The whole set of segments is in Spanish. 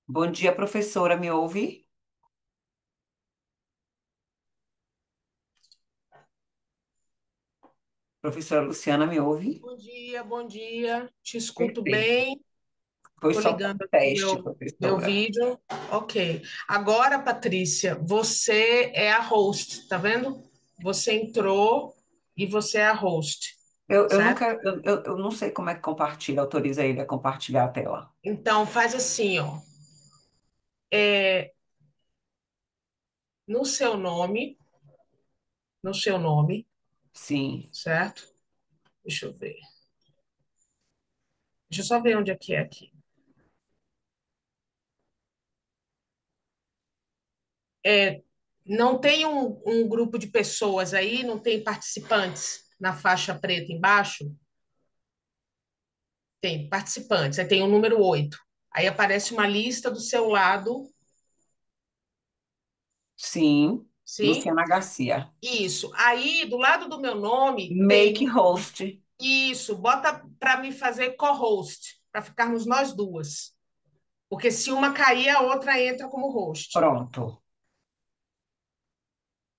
Bom dia, professora, me ouve? Professora Luciana, me ouve? Bom dia, te escuto Perfeito. bem. Foi Estou só para ligando aqui teste, meu professora. vídeo. Ok. Agora, Patrícia, você é a host, tá vendo? Você entrou e você é a host, Eu não certo? quero, eu não sei como é que compartilha, autoriza ele a compartilhar a tela. Então, faz assim, ó. No seu nome, no seu nome, Sim, certo? Deixa eu ver. Deixa eu só ver onde é que é aqui. Não tem um grupo de pessoas aí, não tem participantes na faixa preta embaixo? Tem participantes, aí tem o número 8. Aí aparece uma lista do seu lado, sim. sim? Luciana Garcia. Isso. Aí, do lado do meu nome, Make tem host. isso. Bota para me fazer co-host, para ficarmos nós duas. Porque se uma cair, a outra entra como host, Pronto,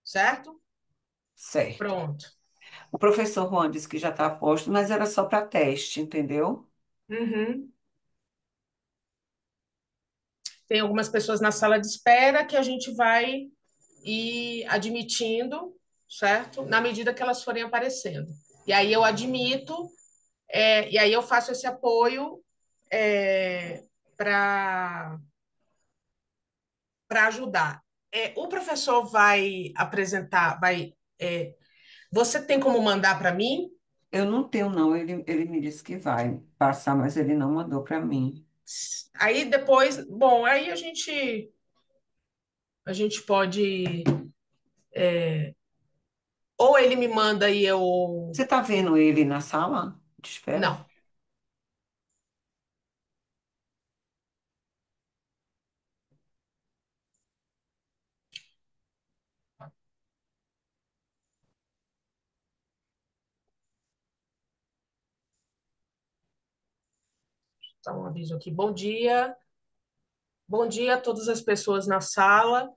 certo? certo. Pronto. O professor Juan disse que já está posto, mas era só para teste, entendeu? Uhum. Tem algumas pessoas na sala de espera que a gente vai ir admitindo, certo? Na medida que elas forem aparecendo. E aí eu admito. E aí eu faço esse apoio para ajudar. O professor vai apresentar, você tem como mandar para mim? Eu não tenho, não. Ele me disse que vai passar, mas ele não mandou para mim. Aí depois, bom, aí a gente pode, ou ele me manda e eu, Você está vendo ele na sala de espera? não. Então, um aviso aqui. Bom dia a todas as pessoas na sala.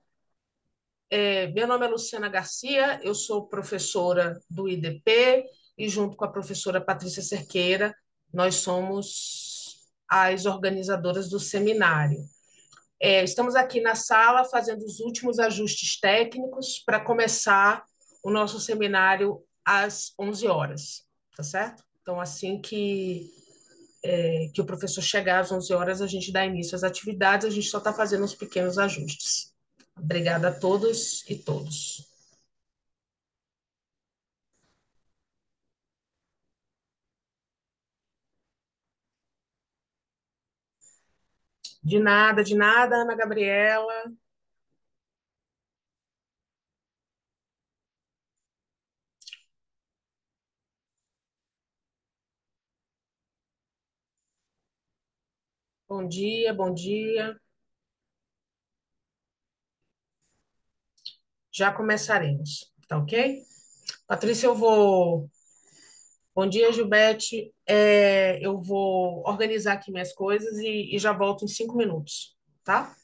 Meu nome é Luciana Garcia, eu sou professora do IDP e, junto com a professora Patrícia Cerqueira, nós somos as organizadoras do seminário. Estamos aqui na sala fazendo os últimos ajustes técnicos para começar o nosso seminário às 11 horas, tá certo? Então, assim que o professor chegar às 11 horas, a gente dá início às atividades, a gente só está fazendo uns pequenos ajustes. Obrigada a todos e todos. De nada, Ana Gabriela. Bom dia, bom dia. Já começaremos, tá ok? Patrícia, eu vou. Bom dia, Gilberte. Eu vou organizar aqui minhas coisas e já volto em 5 minutos, tá?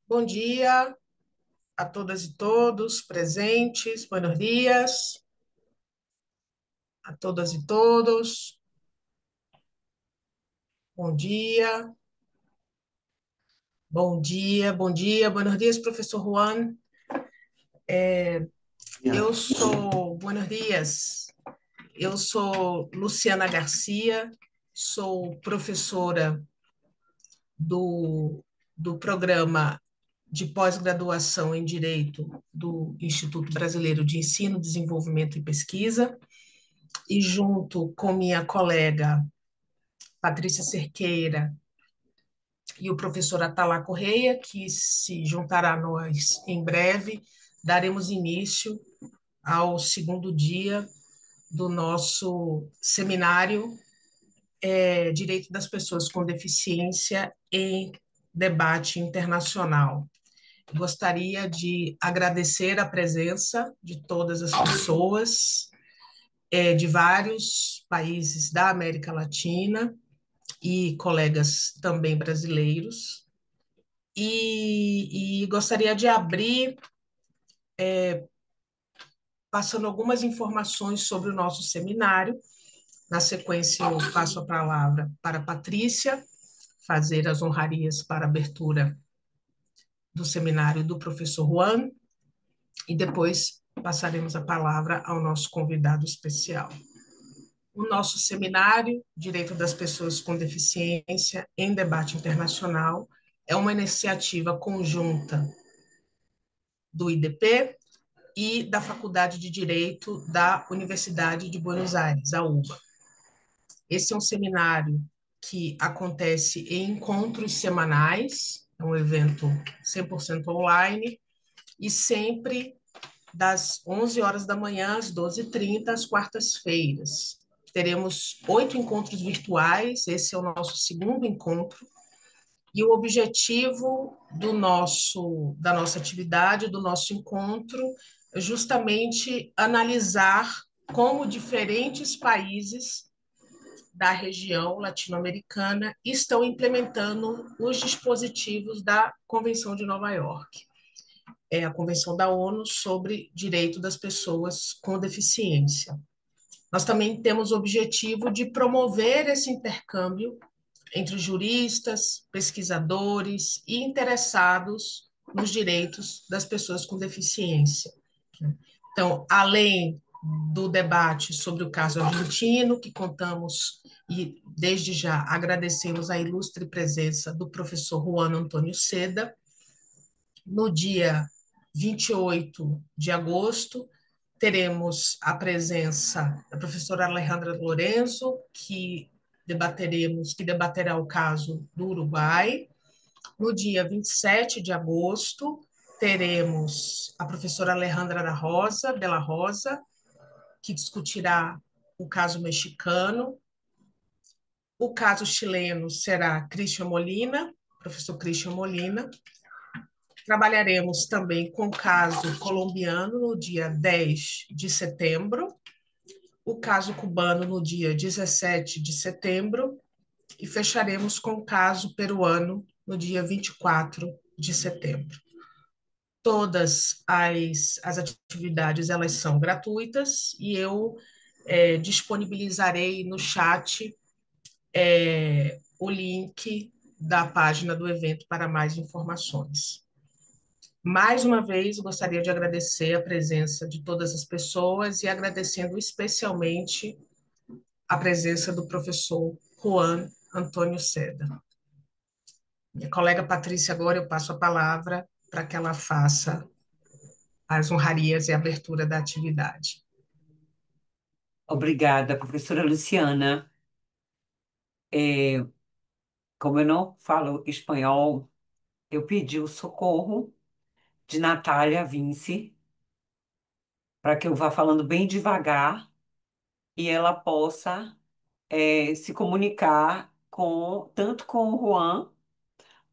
Bom dia a todas e todos presentes. Buenos dias a todas e todos. Bom dia, bom dia, bom dia. Buenos dias, professor Juan. Eu sou, buenos dias. Eu sou Luciana Garcia, sou professora do, do programa de pós-graduação em Direito do Instituto Brasileiro de Ensino, Desenvolvimento e Pesquisa, e junto com minha colega Patrícia Cerqueira e o professor Atalá Correia, que se juntará a nós em breve, daremos início ao segundo dia do nosso seminário Direito das Pessoas com Deficiência em Debate Internacional. Gostaria de agradecer a presença de todas as pessoas de vários países da América Latina e colegas também brasileiros. E gostaria de abrir passando algumas informações sobre o nosso seminário. Na sequência, eu passo a palavra para a Patrícia, fazer as honrarias para a abertura do seminário do professor Juan, e depois passaremos a palavra ao nosso convidado especial. O nosso seminário, Direito das Pessoas com Deficiência em Debate Internacional, é uma iniciativa conjunta do IDP e da Faculdade de Direito da Universidade de Buenos Aires, a UBA. Esse é um seminário que acontece em encontros semanais, é um evento 100% online, e sempre das 11 horas da manhã às 12h30, às quartas-feiras. Teremos 8 encontros virtuais, esse é o nosso segundo encontro, e o objetivo da nossa atividade, do nosso encontro, é justamente analisar como diferentes países da região latino-americana estão implementando os dispositivos da Convenção de Nova York, a Convenção da ONU sobre Direito das Pessoas com Deficiência. Nós também temos o objetivo de promover esse intercâmbio entre juristas, pesquisadores e interessados nos direitos das pessoas com deficiência. Então, além do debate sobre o caso argentino, que contamos e desde já agradecemos a ilustre presença do professor Juan Antônio Seda, no dia 28 de agosto, teremos a presença da professora Alejandra Lorenzo, que debaterá o caso do Uruguai. No dia 27 de agosto, teremos a professora Alejandra Della Rosa, que discutirá o caso mexicano. O caso chileno será Christian Molina, professor Christian Molina. Trabalharemos também com o caso colombiano no dia 10 de setembro, o caso cubano no dia 17 de setembro e fecharemos com o caso peruano no dia 24 de setembro. Todas as atividades elas são gratuitas e eu disponibilizarei no chat o link da página do evento para mais informações. Mais uma vez, gostaria de agradecer a presença de todas as pessoas e agradecendo especialmente a presença do professor Juan Antônio Seda. Minha colega Patrícia, agora eu passo a palavra para que ela faça as honrarias e a abertura da atividade. Obrigada, professora Luciana. É, como eu não falo espanhol, eu pedi o socorro de Natália Vince para que eu vá falando bem devagar e ela possa se comunicar com tanto com o Juan,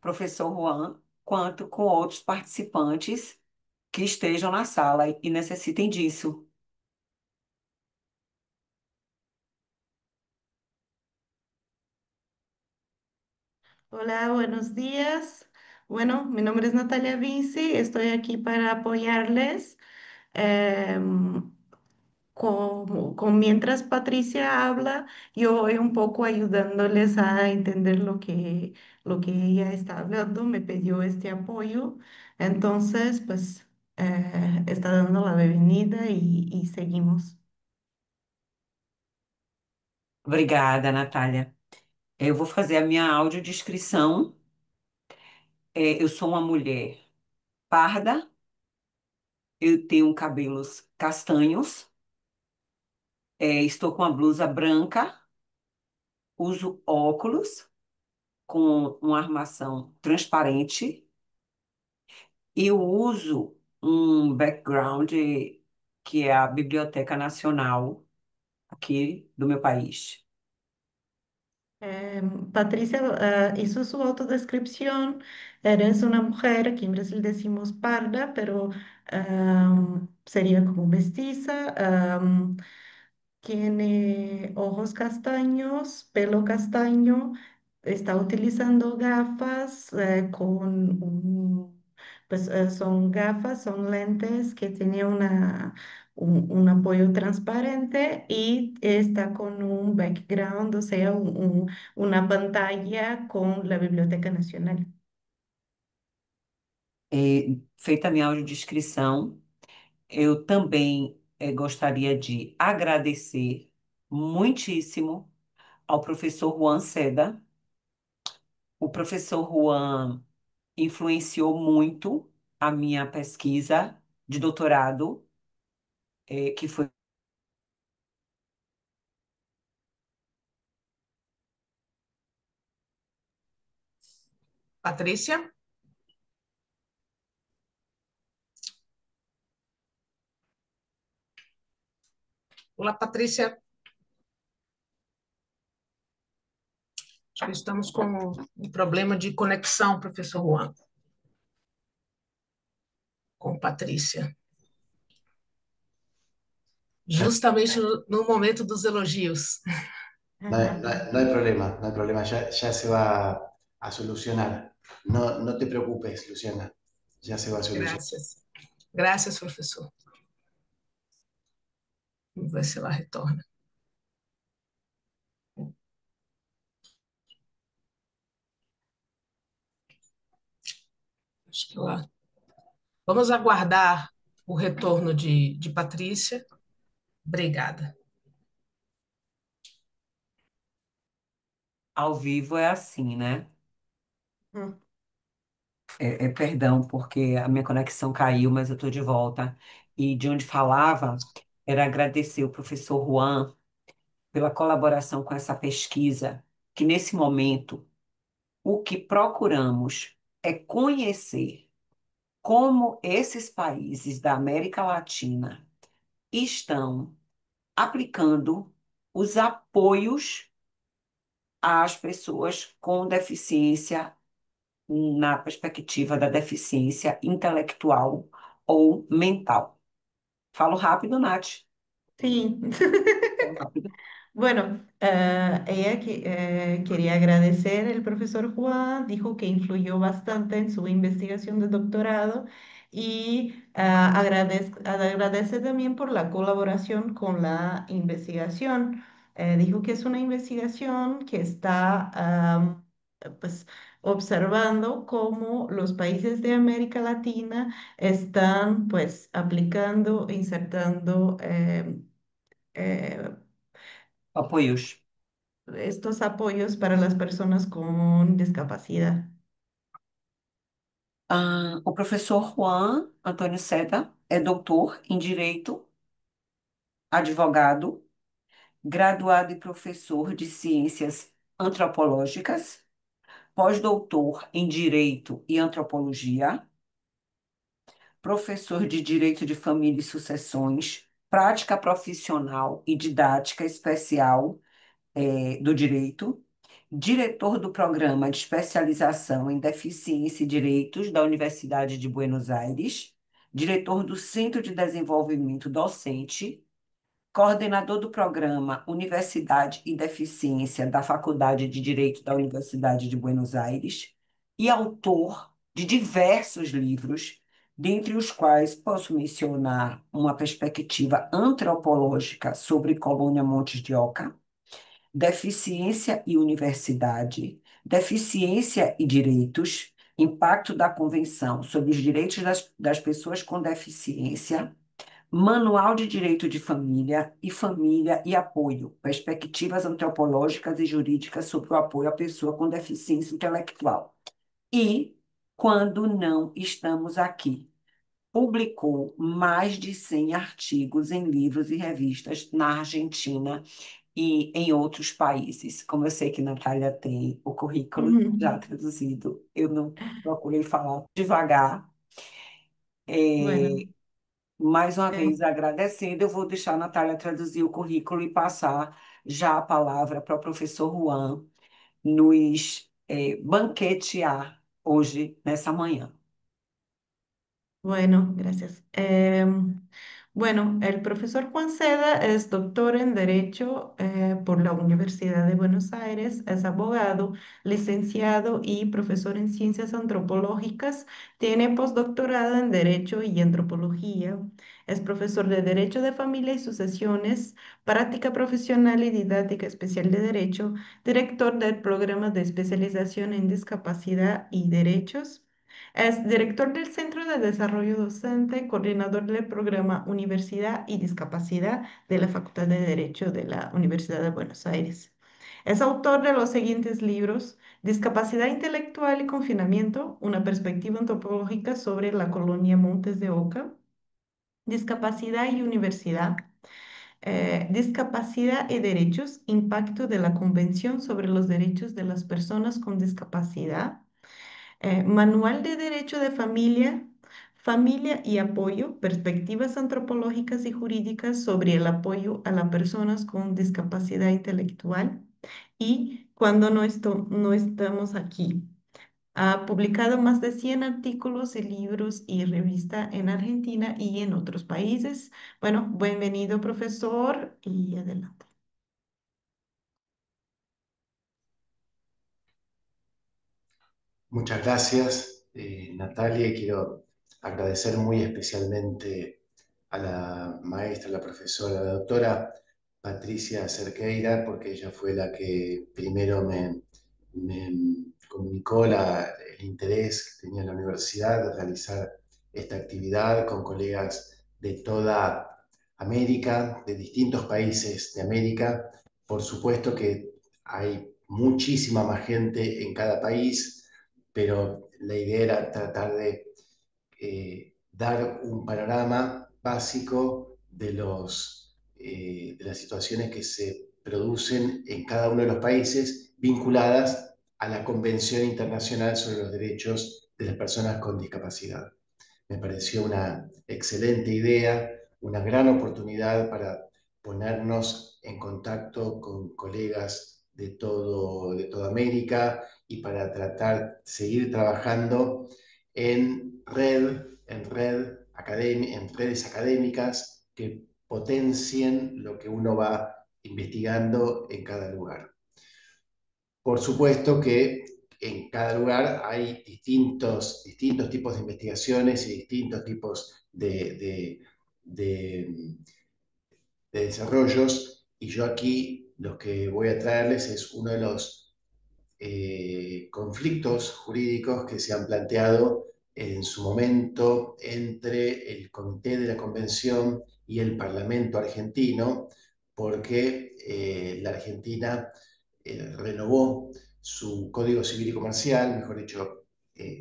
professor Juan, quanto com outros participantes que estejam na sala e necessitem disso. Hola, buenos días. Bueno, mi nombre es Natalia Vinci, estoy aquí para apoyarles. Em, mientras Patricia habla, yo voy un poco ayudándoles a entender lo que ella está hablando, me pidió este apoyo, entonces pues está dando la bienvenida y seguimos. Obrigada, Natália. Eu vou fazer a minha audiodescrição. Eu sou uma mulher parda, eu tenho cabelos castanhos, estou com a blusa branca, uso óculos com uma armação transparente e eu uso um background que é a Biblioteca Nacional aqui do meu país. Patricia hizo su autodescripción. Eres una mujer, aquí en Brasil decimos parda, pero sería como mestiza. Tiene ojos castaños, pelo castaño, está utilizando gafas pues son gafas, son lentes que tienen un apoyo transparente y está con un background, o sea, una pantalla con la Biblioteca Nacional. Feita a minha audiodescrição, eu também gostaria de agradecer muitíssimo ao professor Juan Seda. O professor Juan influenciou muito a minha pesquisa de doutorado, que foi Patrícia? Olá, Patrícia. Acho que estamos com um problema de conexão, professor Juan, com Patrícia. Justamente no momento dos elogios. No hay problema, no hay problema, ya se va a solucionar. No te preocupes, Luciana, ya se va a solucionar. Graças. Graças, professor. Vamos ver se ela retorna. Acho que ela... Vamos aguardar o retorno de Patrícia. Obrigada. ao vivo, é assim, né? Ujú. Perdão, porque a minha conexão caiu, mas eu estou de volta. E de onde falava, era agradecer o professor Juan pela colaboração com essa pesquisa, que nesse momento o que procuramos é conhecer como esses países da América Latina estão aplicando os apoios às pessoas com deficiência na perspectiva da deficiência intelectual ou mental. Falo rápido, Nath. Sí. Falo rápido. Bueno, quería agradecer al profesor Juan, dijo que influyó bastante en su investigación de doctorado y agradece también por la colaboración con la investigación. Dijo que es una investigación que está pues, observando cómo los países de América Latina están pues aplicando, insertando eh, Apoios. estos apoyos para las personas con discapacidad. O professor Juan Antônio Seda é doutor em Direito, advogado, graduado e professor de Ciências Antropológicas, pós-doutor em Direito e Antropologia, professor de Direito de Família e Sucessões, prática profissional e didática especial, do direito, diretor do Programa de Especialização em Deficiência e Direitos da Universidade de Buenos Aires, diretor do Centro de Desenvolvimento Docente, coordenador do Programa Universidade e Deficiência da Faculdade de Direito da Universidade de Buenos Aires e autor de diversos livros, dentre os quais posso mencionar uma perspectiva antropológica sobre Colônia Montes de Oca, Deficiência e Universidade, Deficiência e Direitos, Impacto da Convenção sobre os Direitos das Pessoas com Deficiência, Manual de Direito de Família e Apoio, Perspectivas Antropológicas e Jurídicas sobre o Apoio à Pessoa com Deficiência Intelectual. E Quando Não Estamos Aqui. Publicou mais de 100 artigos em livros e revistas na Argentina e em outros países. Como eu sei que Natália tem o currículo já Ujú. traduzido, eu não procurei falar devagar. Bueno, É, Mais uma eh, vez agradecendo, eu vou deixar a Natália traduzir o currículo e passar já a palavra para o professor Juan nos banquetear hoje, nessa manhã. bueno, gracias. Bueno, el profesor Juan Seda es doctor en Derecho por la Universidad de Buenos Aires, es abogado, licenciado y profesor en Ciencias Antropológicas, tiene postdoctorado en Derecho y Antropología, es profesor de Derecho de Familia y Sucesiones, práctica profesional y didáctica especial de Derecho, director del programa de especialización en discapacidad y derechos. Es director del Centro de Desarrollo Docente, coordinador del programa Universidad y Discapacidad de la Facultad de Derecho de la Universidad de Buenos Aires. Es autor de los siguientes libros: Discapacidad intelectual y confinamiento, una perspectiva antropológica sobre la colonia Montes de Oca; Discapacidad y universidad; Discapacidad y derechos, impacto de la Convención sobre los Derechos de las Personas con Discapacidad; Manual de Derecho de Familia, Familia y Apoyo, perspectivas antropológicas y jurídicas sobre el apoyo a las personas con discapacidad intelectual; y Cuando no estamos aquí. Ha publicado más de 100 artículos y libros y revistas en Argentina y en otros países. Bueno, bienvenido, profesor, y adelante. Muchas gracias, Natalia, y quiero agradecer muy especialmente a la maestra, la profesora, la doctora Patricia Cerqueira, porque ella fue la que primero me comunicó el interés que tenía la universidad de realizar esta actividad con colegas de toda América, de distintos países de América. Por supuesto que hay muchísima más gente en cada país, pero la idea era tratar de dar un panorama básico de las situaciones que se producen en cada uno de los países vinculadas a la Convención Internacional sobre los Derechos de las Personas con Discapacidad. Me pareció una excelente idea, una gran oportunidad para ponernos en contacto con colegas de toda América y para tratar de seguir trabajando en redes académicas que potencien lo que uno va investigando en cada lugar. Por supuesto que en cada lugar hay distintos tipos de investigaciones y distintos tipos de, de desarrollos, y yo aquí lo que voy a traerles es uno de los conflictos jurídicos que se han planteado en su momento entre el Comité de la Convención y el Parlamento argentino, porque la Argentina renovó su Código Civil y Comercial, mejor dicho,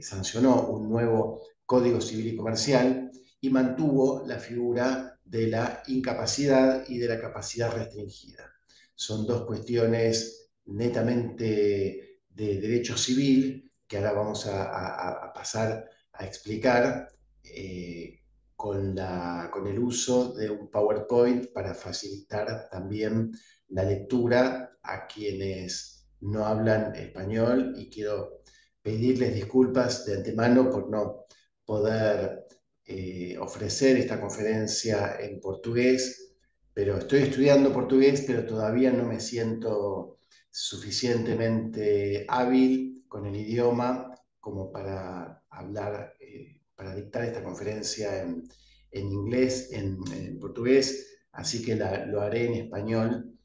sancionó un nuevo Código Civil y Comercial y mantuvo la figura de la incapacidad y de la capacidad restringida. Son dos cuestiones netamente de derecho civil que ahora vamos a pasar a explicar con el uso de un PowerPoint para facilitar también la lectura a quienes no hablan español, y quiero pedirles disculpas de antemano por no poder ofrecer esta conferencia en portugués, pero estoy estudiando portugués, pero todavía no me siento suficientemente hábil con el idioma como para hablar, para dictar esta conferencia en inglés, en portugués, así que lo haré en español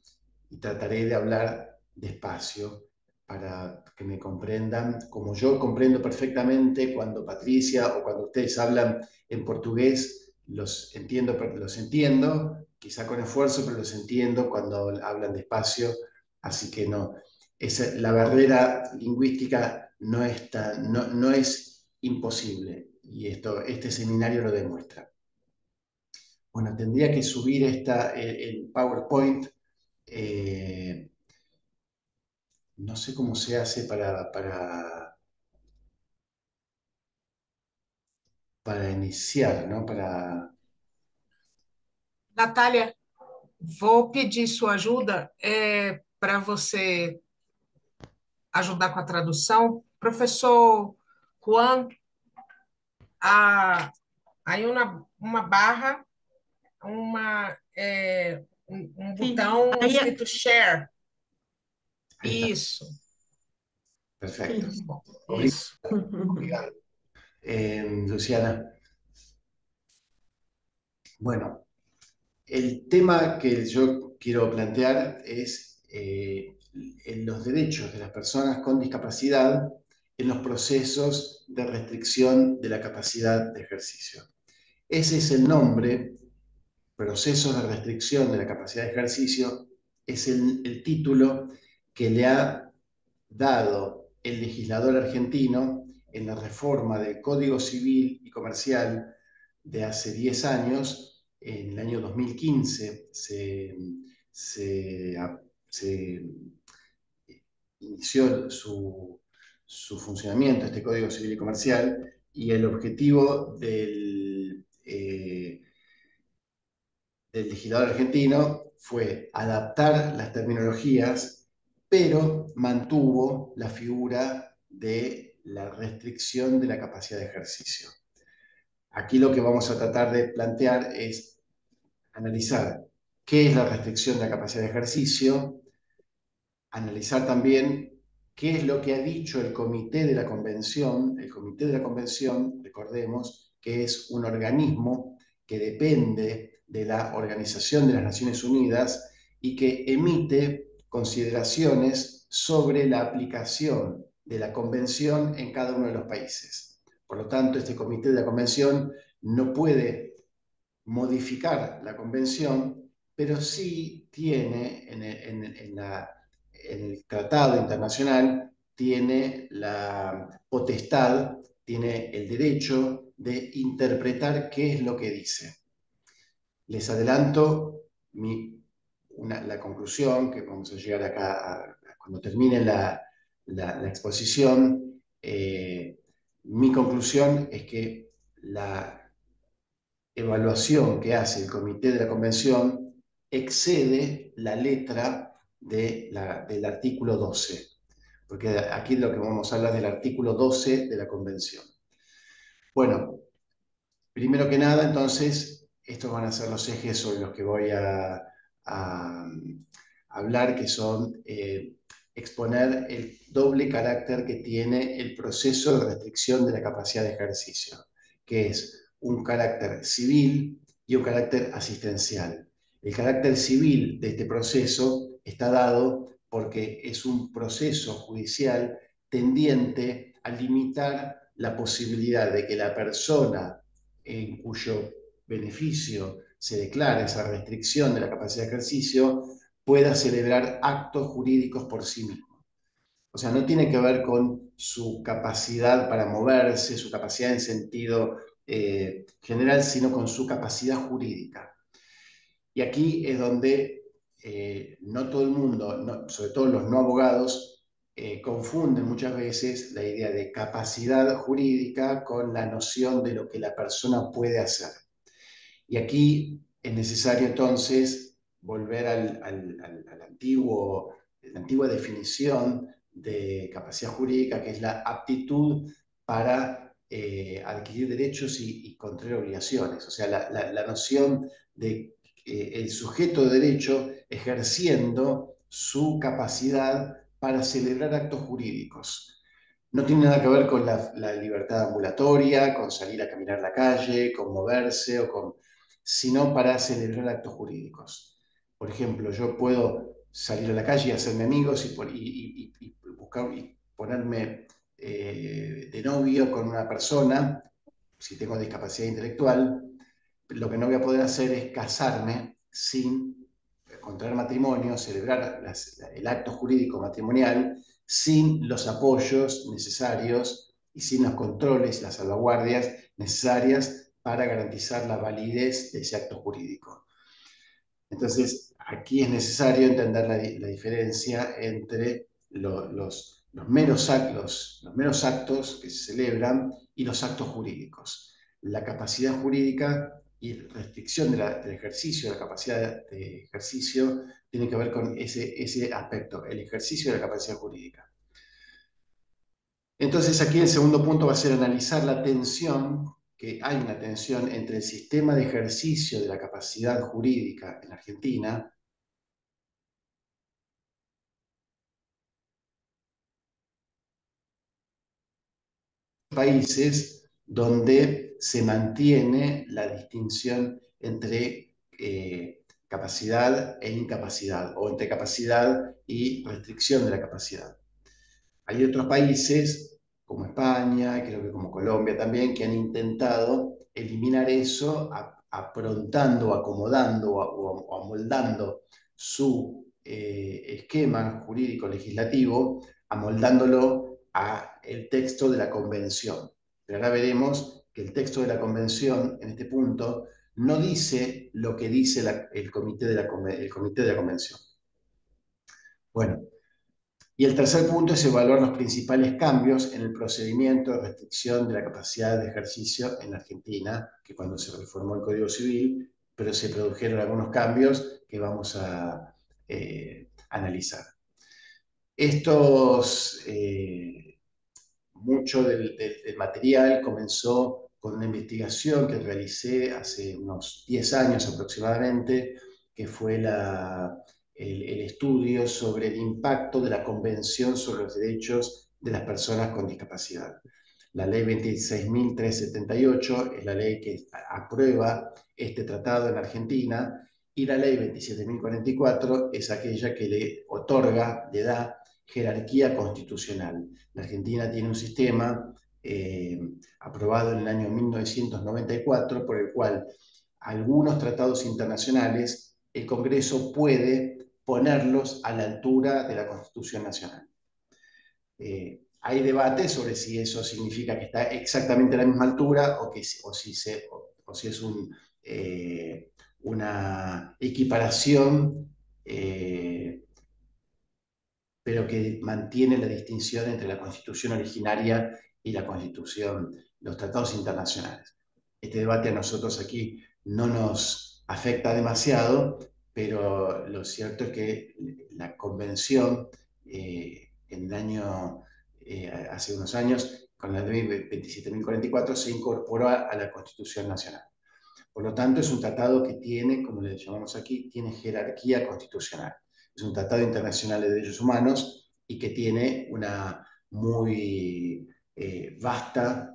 y trataré de hablar despacio para que me comprendan, como yo comprendo perfectamente cuando Patricia o cuando ustedes hablan en portugués, los entiendo, quizá con esfuerzo, pero los entiendo cuando hablan despacio, así que no, la barrera lingüística no es imposible, y este seminario lo demuestra. Bueno, tendría que subir el PowerPoint. eh, no sé cómo se hace para iniciar, ¿no? Natália, vou pedir sua ajuda para você ajudar com a tradução. Professor Juan, aí uma barra, um Sí, botão ahí, escrito share. Ahí está. Isso, Perfecto. sí. isso. Obrigado. Luciana. Bueno, el tema que yo quiero plantear es en los derechos de las personas con discapacidad en los procesos de restricción de la capacidad de ejercicio. Ese es el nombre, procesos de restricción de la capacidad de ejercicio, es el título que le ha dado el legislador argentino en la reforma del Código Civil y Comercial de hace 10 años. En el año 2015 se inició su funcionamiento, este Código Civil y Comercial, y el objetivo del legislador argentino fue adaptar las terminologías, pero mantuvo la figura de la restricción de la capacidad de ejercicio. Aquí lo que vamos a tratar de plantear es analizar qué es la restricción de la capacidad de ejercicio, analizar también qué es lo que ha dicho el Comité de la Convención. El Comité de la Convención, recordemos, que es un organismo que depende de la Organización de las Naciones Unidas y que emite consideraciones sobre la aplicación de la Convención en cada uno de los países. Por lo tanto, este Comité de la Convención no puede modificar la Convención, pero sí tiene en el tratado internacional, tiene la potestad, tiene el derecho de interpretar qué es lo que dice. Les adelanto la conclusión, que vamos a llegar acá cuando termine la exposición. Mi conclusión es que la evaluación que hace el Comité de la Convención excede la letra del artículo 12, porque aquí lo que vamos a hablar es del artículo 12 de la Convención. Bueno, primero que nada, entonces, estos van a ser los ejes sobre los que voy a hablar, que son exponer el doble carácter que tiene el proceso de restricción de la capacidad de ejercicio, que es un carácter civil y un carácter asistencial. El carácter civil de este proceso está dado porque es un proceso judicial tendiente a limitar la posibilidad de que la persona en cuyo beneficio se declara esa restricción de la capacidad de ejercicio pueda celebrar actos jurídicos por sí mismo. O sea, no tiene que ver con su capacidad para moverse, su capacidad en sentido general, sino con su capacidad jurídica. Y aquí es donde no todo el mundo, sobre todo los no abogados, confunden muchas veces la idea de capacidad jurídica con la noción de lo que la persona puede hacer. Y aquí es necesario entonces volver la antigua definición de capacidad jurídica, que es la aptitud para adquirir derechos y contraer obligaciones. O sea, la noción de el sujeto de derecho ejerciendo su capacidad para celebrar actos jurídicos. no tiene nada que ver con la libertad ambulatoria, con salir a caminar la calle, con moverse, sino para celebrar actos jurídicos. Por ejemplo, yo puedo salir a la calle y hacerme amigos y buscar y ponerme de novio con una persona, si tengo discapacidad intelectual. Lo que no voy a poder hacer es casarme sin contraer matrimonio, celebrar el acto jurídico matrimonial sin los apoyos necesarios y sin los controles y las salvaguardias necesarias para garantizar la validez de ese acto jurídico. Entonces, aquí es necesario entender la diferencia entre los meros actos que se celebran y los actos jurídicos. La capacidad jurídica y restricción del ejercicio, la capacidad de ejercicio, tiene que ver con ese aspecto, el ejercicio de la capacidad jurídica. Entonces aquí el segundo punto va a ser analizar la tensión, que hay una tensión entre el sistema de ejercicio de la capacidad jurídica en Argentina países donde se mantiene la distinción entre capacidad e incapacidad, o entre capacidad y restricción de la capacidad. Hay otros países, como España, creo que como Colombia también, que han intentado eliminar eso, aprontando, acomodando o amoldando su esquema jurídico legislativo, amoldándolo al texto de la Convención. Pero ahora veremos que el texto de la Convención, en este punto, no dice lo que dice el comité de la Convención. Bueno, y el tercer punto es evaluar los principales cambios en el procedimiento de restricción de la capacidad de ejercicio en la Argentina, que cuando se reformó el Código Civil, pero se produjeron algunos cambios que vamos a analizar. Mucho del material comenzó con una investigación que realicé hace unos 10 años aproximadamente, que fue el estudio sobre el impacto de la Convención sobre los Derechos de las Personas con Discapacidad. La ley 26.378 es la ley que aprueba este tratado en Argentina, y la ley 27.044 es aquella que le otorga, le da jerarquía constitucional. La Argentina tiene un sistema aprobado en el año 1994 por el cual algunos tratados internacionales el Congreso puede ponerlos a la altura de la Constitución Nacional. Hay debate sobre si eso significa que está exactamente a la misma altura o si es una equiparación, pero que mantiene la distinción entre la Constitución originaria y la Constitución, los tratados internacionales. Este debate a nosotros aquí no nos afecta demasiado, pero lo cierto es que la Convención hace unos años, con la ley 27.044, se incorporó a la Constitución Nacional. Por lo tanto, es un tratado que tiene, como le llamamos aquí, tiene jerarquía constitucional. Es un tratado internacional de derechos humanos y que tiene una muy vasta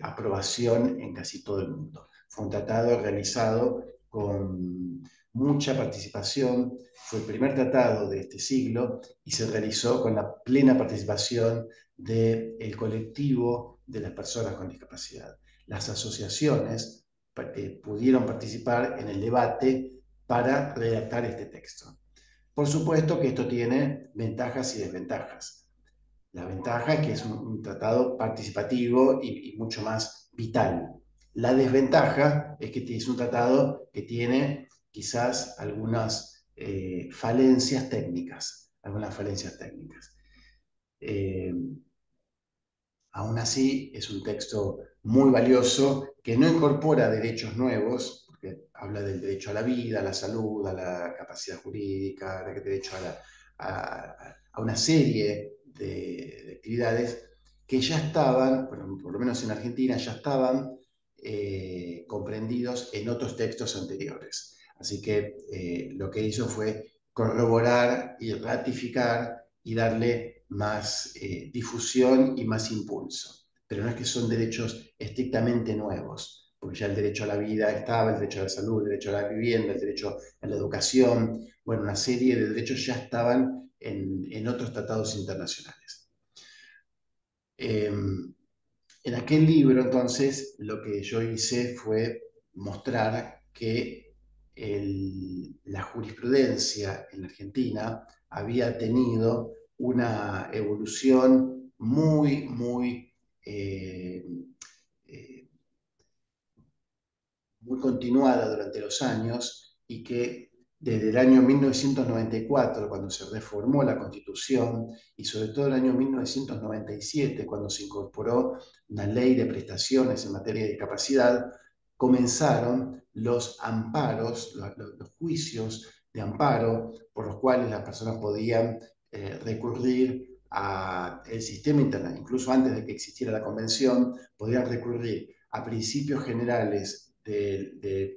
aprobación en casi todo el mundo. Fue un tratado realizado con mucha participación, fue el primer tratado de este siglo y se realizó con la plena participación del colectivo de las personas con discapacidad. Las asociaciones pudieron participar en el debate para redactar este texto. Por supuesto que esto tiene ventajas y desventajas. La ventaja es que es un tratado participativo y mucho más vital. La desventaja es que es un tratado que tiene quizás algunas falencias técnicas. Aún así, es un texto muy valioso que no incorpora derechos nuevos, porque habla del derecho a la vida, a la salud, a la capacidad jurídica, al derecho a una serie de actividades que ya estaban, bueno, por lo menos en Argentina, ya estaban comprendidos en otros textos anteriores. Así que lo que hizo fue corroborar y ratificar y darle más difusión y más impulso. Pero no es que son derechos estrictamente nuevos, porque ya el derecho a la vida estaba, el derecho a la salud, el derecho a la vivienda, el derecho a la educación, bueno, una serie de derechos ya estaban en otros tratados internacionales. En aquel libro, entonces, lo que yo hice fue mostrar que la jurisprudencia en Argentina había tenido una evolución muy, eh, eh, muy continuada durante los años y que desde el año 1994, cuando se reformó la Constitución, y sobre todo el año 1997, cuando se incorporó una ley de prestaciones en materia de discapacidad, comenzaron los amparos, los juicios de amparo por los cuales las personas podían recurrir al sistema internacional. Incluso antes de que existiera la convención, podían recurrir a principios generales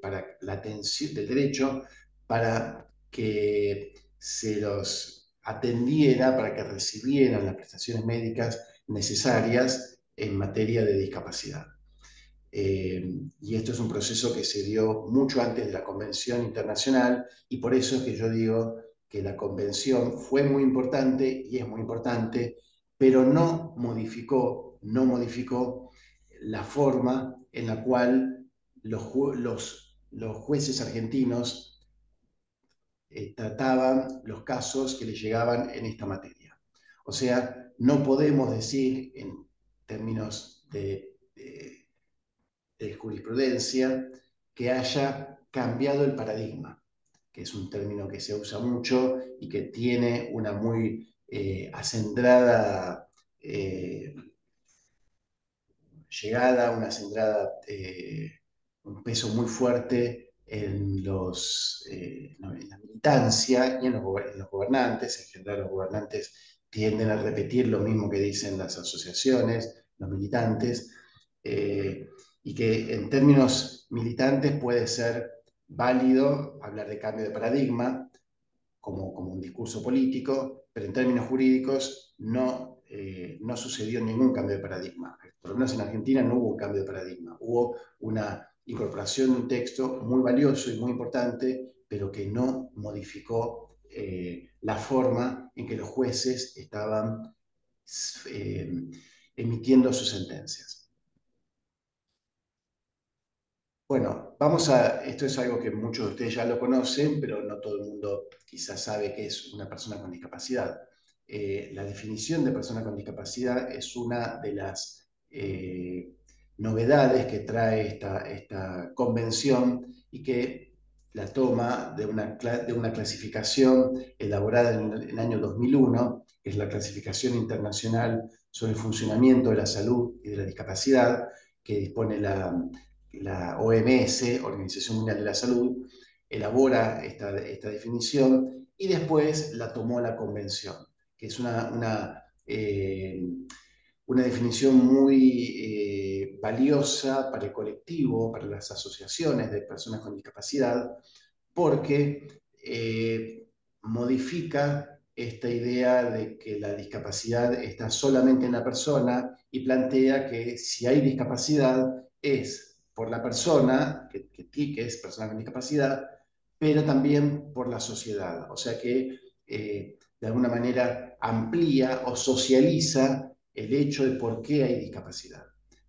para la atención del derecho, para que se los atendiera, para que recibieran las prestaciones médicas necesarias en materia de discapacidad. Y esto es un proceso que se dio mucho antes de la Convención Internacional, y por eso es que yo digo que la Convención fue muy importante y es muy importante, pero no modificó la forma en la cual los jueces argentinos trataban los casos que les llegaban en esta materia. O sea, no podemos decir en términos de jurisprudencia que haya cambiado el paradigma, que es un término que se usa mucho y que tiene una muy acendrada llegada, una acendrada, un peso muy fuerte en la militancia y en los gobernantes. En general, los gobernantes tienden a repetir lo mismo que dicen las asociaciones, los militantes, y que en términos militantes puede ser válido hablar de cambio de paradigma, como un discurso político, pero en términos jurídicos no sucedió ningún cambio de paradigma. Por lo menos en Argentina no hubo un cambio de paradigma, hubo una incorporación de un texto muy valioso y muy importante, pero que no modificó la forma en que los jueces estaban eh, emitiendo sus sentencias. Bueno, esto es algo que muchos de ustedes ya lo conocen, pero no todo el mundo quizás sabe qué es una persona con discapacidad. La definición de persona con discapacidad es una de las novedades que trae esta convención, y que la toma de una clasificación elaborada en el año 2001, que es la Clasificación Internacional sobre el Funcionamiento de la Salud y de la Discapacidad, que dispone la OMS, Organización Mundial de la Salud. Elabora esta definición y después la tomó la convención, que es una definición muy valiosa para el colectivo, para las asociaciones de personas con discapacidad, porque modifica esta idea de que la discapacidad está solamente en la persona, y plantea que si hay discapacidad es por la persona, que es persona con discapacidad, pero también por la sociedad. O sea que de alguna manera amplía o socializa el hecho de por qué hay discapacidad.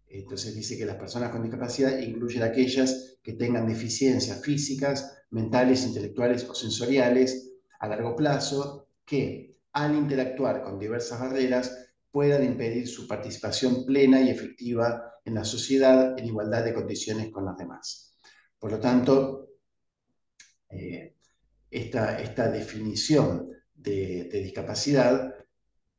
Entonces dice que las personas con discapacidad incluyen aquellas que tengan deficiencias físicas, mentales, intelectuales o sensoriales a largo plazo, que al interactuar con diversas barreras puedan impedir su participación plena y efectiva en la sociedad en igualdad de condiciones con las demás. Por lo tanto, esta definición de discapacidad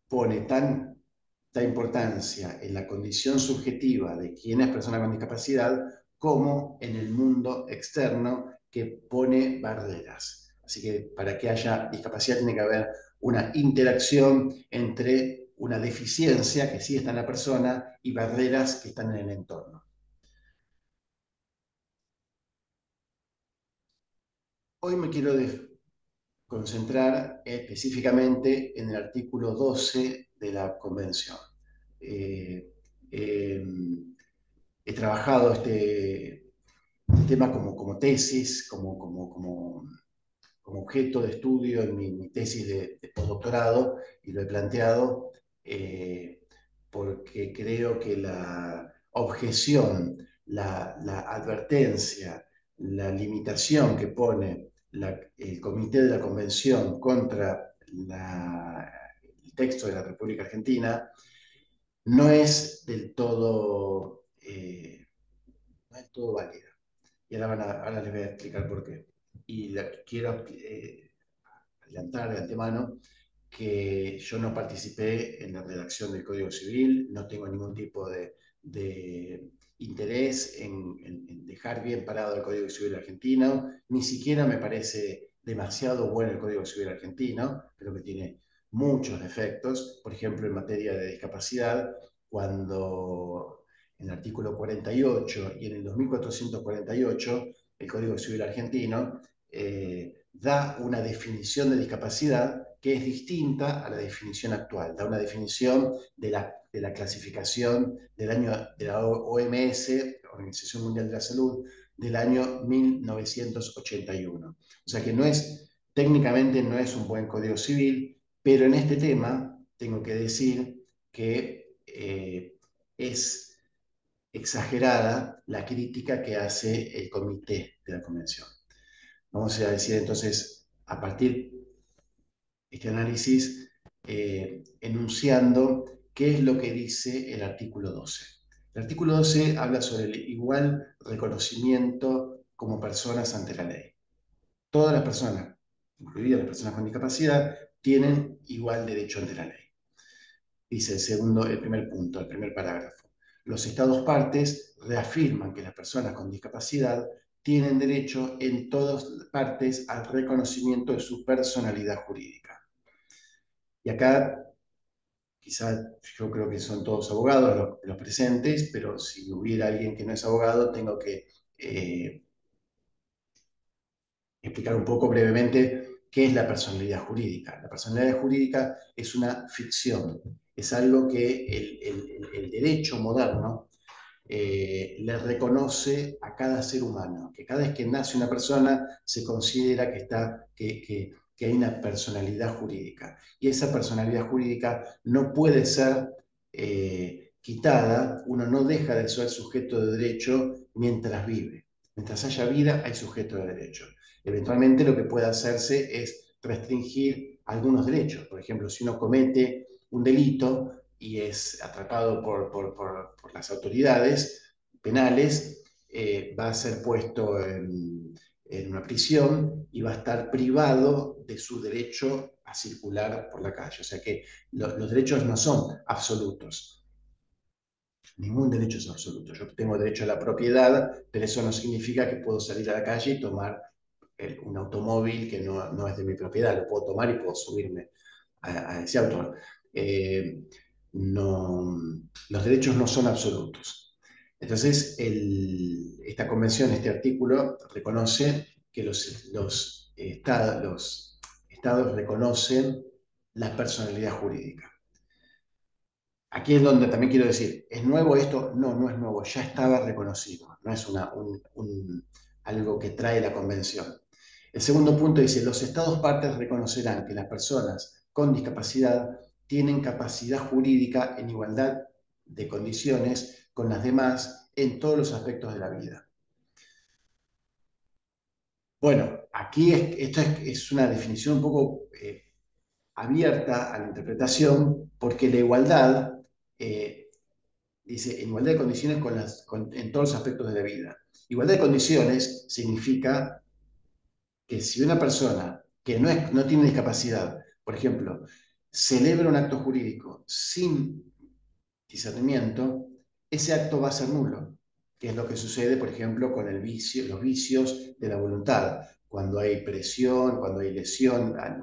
pone tanta importancia en la condición subjetiva de quién es persona con discapacidad, como en el mundo externo, que pone barreras. Así que para que haya discapacidad tiene que haber una interacción entre una deficiencia que sí está en la persona y barreras que están en el entorno. Hoy me quiero concentrar específicamente en el artículo 12 de la Convención. Eh, eh, He trabajado este tema como tesis, como objeto de estudio en mi tesis de postdoctorado, y lo he planteado porque creo que la objeción, la advertencia, la limitación que pone el Comité de la Convención contra el texto de la República Argentina no es del todo, no es todo válida. Y ahora les voy a explicar por qué. Y quiero adelantar de antemano que yo no participé en la redacción del Código Civil, no tengo ningún tipo de interés en dejar bien parado el Código Civil argentino, ni siquiera me parece demasiado bueno el Código Civil argentino, creo que tiene muchos defectos, por ejemplo en materia de discapacidad, cuando en el artículo 48 y en el 2448 el Código Civil argentino da una definición de discapacidad que es distinta a la definición actual, da una definición de la clasificación del año de la OMS, Organización Mundial de la Salud, del año 1981. O sea que técnicamente no es un buen código civil, pero en este tema tengo que decir que es exagerada la crítica que hace el comité de la convención. Vamos a decir entonces, a partir de este análisis, enunciando qué es lo que dice el artículo 12. El artículo 12 habla sobre el igual reconocimiento como personas ante la ley. Todas las personas, incluidas las personas con discapacidad, tienen igual derecho ante la ley. Dice el primer punto, el primer parágrafo. Los Estados partes reafirman que las personas con discapacidad tienen derecho en todas partes al reconocimiento de su personalidad jurídica. Y acá, quizá yo creo que son todos abogados los presentes, pero si hubiera alguien que no es abogado, tengo que explicar un poco brevemente qué es la personalidad jurídica. La personalidad jurídica es una ficción, es algo que el derecho moderno le reconoce a cada ser humano, que cada vez que nace una persona se considera que hay una personalidad jurídica. Y esa personalidad jurídica no puede ser quitada, uno no deja de ser sujeto de derecho mientras vive. Mientras haya vida, hay sujeto de derecho. Eventualmente lo que puede hacerse es restringir algunos derechos. Por ejemplo, si uno comete un delito y es atrapado por las autoridades penales, va a ser puesto en una prisión y va a estar privado de su derecho a circular por la calle. O sea que los derechos no son absolutos. Ningún derecho es absoluto. Yo tengo derecho a la propiedad, pero eso no significa que puedo salir a la calle y tomar un automóvil que no es de mi propiedad. Lo puedo tomar y puedo subirme a ese auto. No, los derechos no son absolutos. Entonces, esta convención, este artículo, reconoce que los estados reconocen la personalidad jurídica. Aquí es donde también quiero decir, ¿es nuevo esto? No, no es nuevo, ya estaba reconocido, no es algo que trae la convención. El segundo punto dice, los estados partes reconocerán que las personas con discapacidad tienen capacidad jurídica en igualdad de condiciones con las demás en todos los aspectos de la vida. Bueno, aquí esto es una definición un poco abierta a la interpretación, porque la igualdad dice, en igualdad de condiciones en todos los aspectos de la vida. Igualdad de condiciones significa que si una persona que no tiene discapacidad, por ejemplo, celebra un acto jurídico sin discernimiento, ese acto va a ser nulo, que es lo que sucede, por ejemplo, con los vicios de la voluntad, cuando hay presión, cuando hay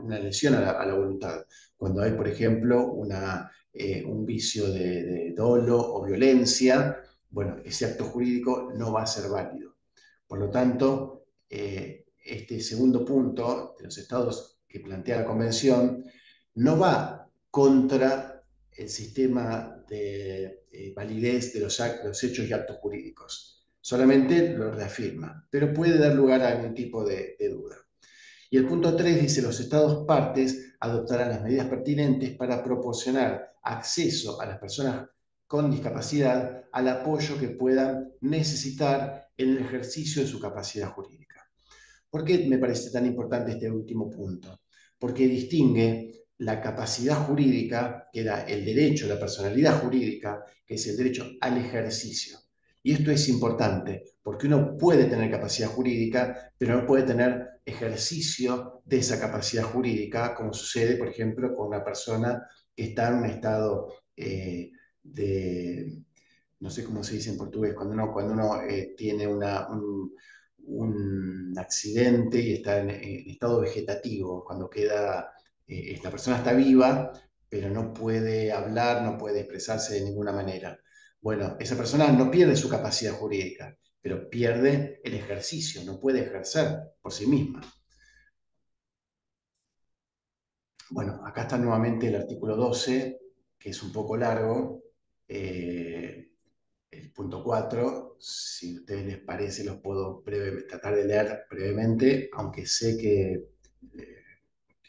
una lesión a la voluntad, cuando hay, por ejemplo, un vicio de dolo o violencia, bueno, ese acto jurídico no va a ser válido. Por lo tanto, este segundo punto de los estados que plantea la Convención no va contra el sistema de validez de los hechos y actos jurídicos. Solamente lo reafirma, pero puede dar lugar a algún tipo de duda. Y el punto 3 dice, los estados partes adoptarán las medidas pertinentes para proporcionar acceso a las personas con discapacidad al apoyo que puedan necesitar en el ejercicio de su capacidad jurídica. ¿Por qué me parece tan importante este último punto? Porque distingue la capacidad jurídica, que era el derecho, la personalidad jurídica, que es el derecho al ejercicio. Y esto es importante, porque uno puede tener capacidad jurídica, pero no puede tener ejercicio de esa capacidad jurídica, como sucede, por ejemplo, con una persona que está en un estado de, no sé cómo se dice en portugués, cuando uno tiene un accidente y está en estado vegetativo, cuando queda, la persona está viva, pero no puede hablar, no puede expresarse de ninguna manera. Bueno, esa persona no pierde su capacidad jurídica, pero pierde el ejercicio, no puede ejercer por sí misma. Bueno, acá está nuevamente el artículo 12, que es un poco largo. El punto 4, si a ustedes les parece, los puedo tratar de leer brevemente, aunque sé que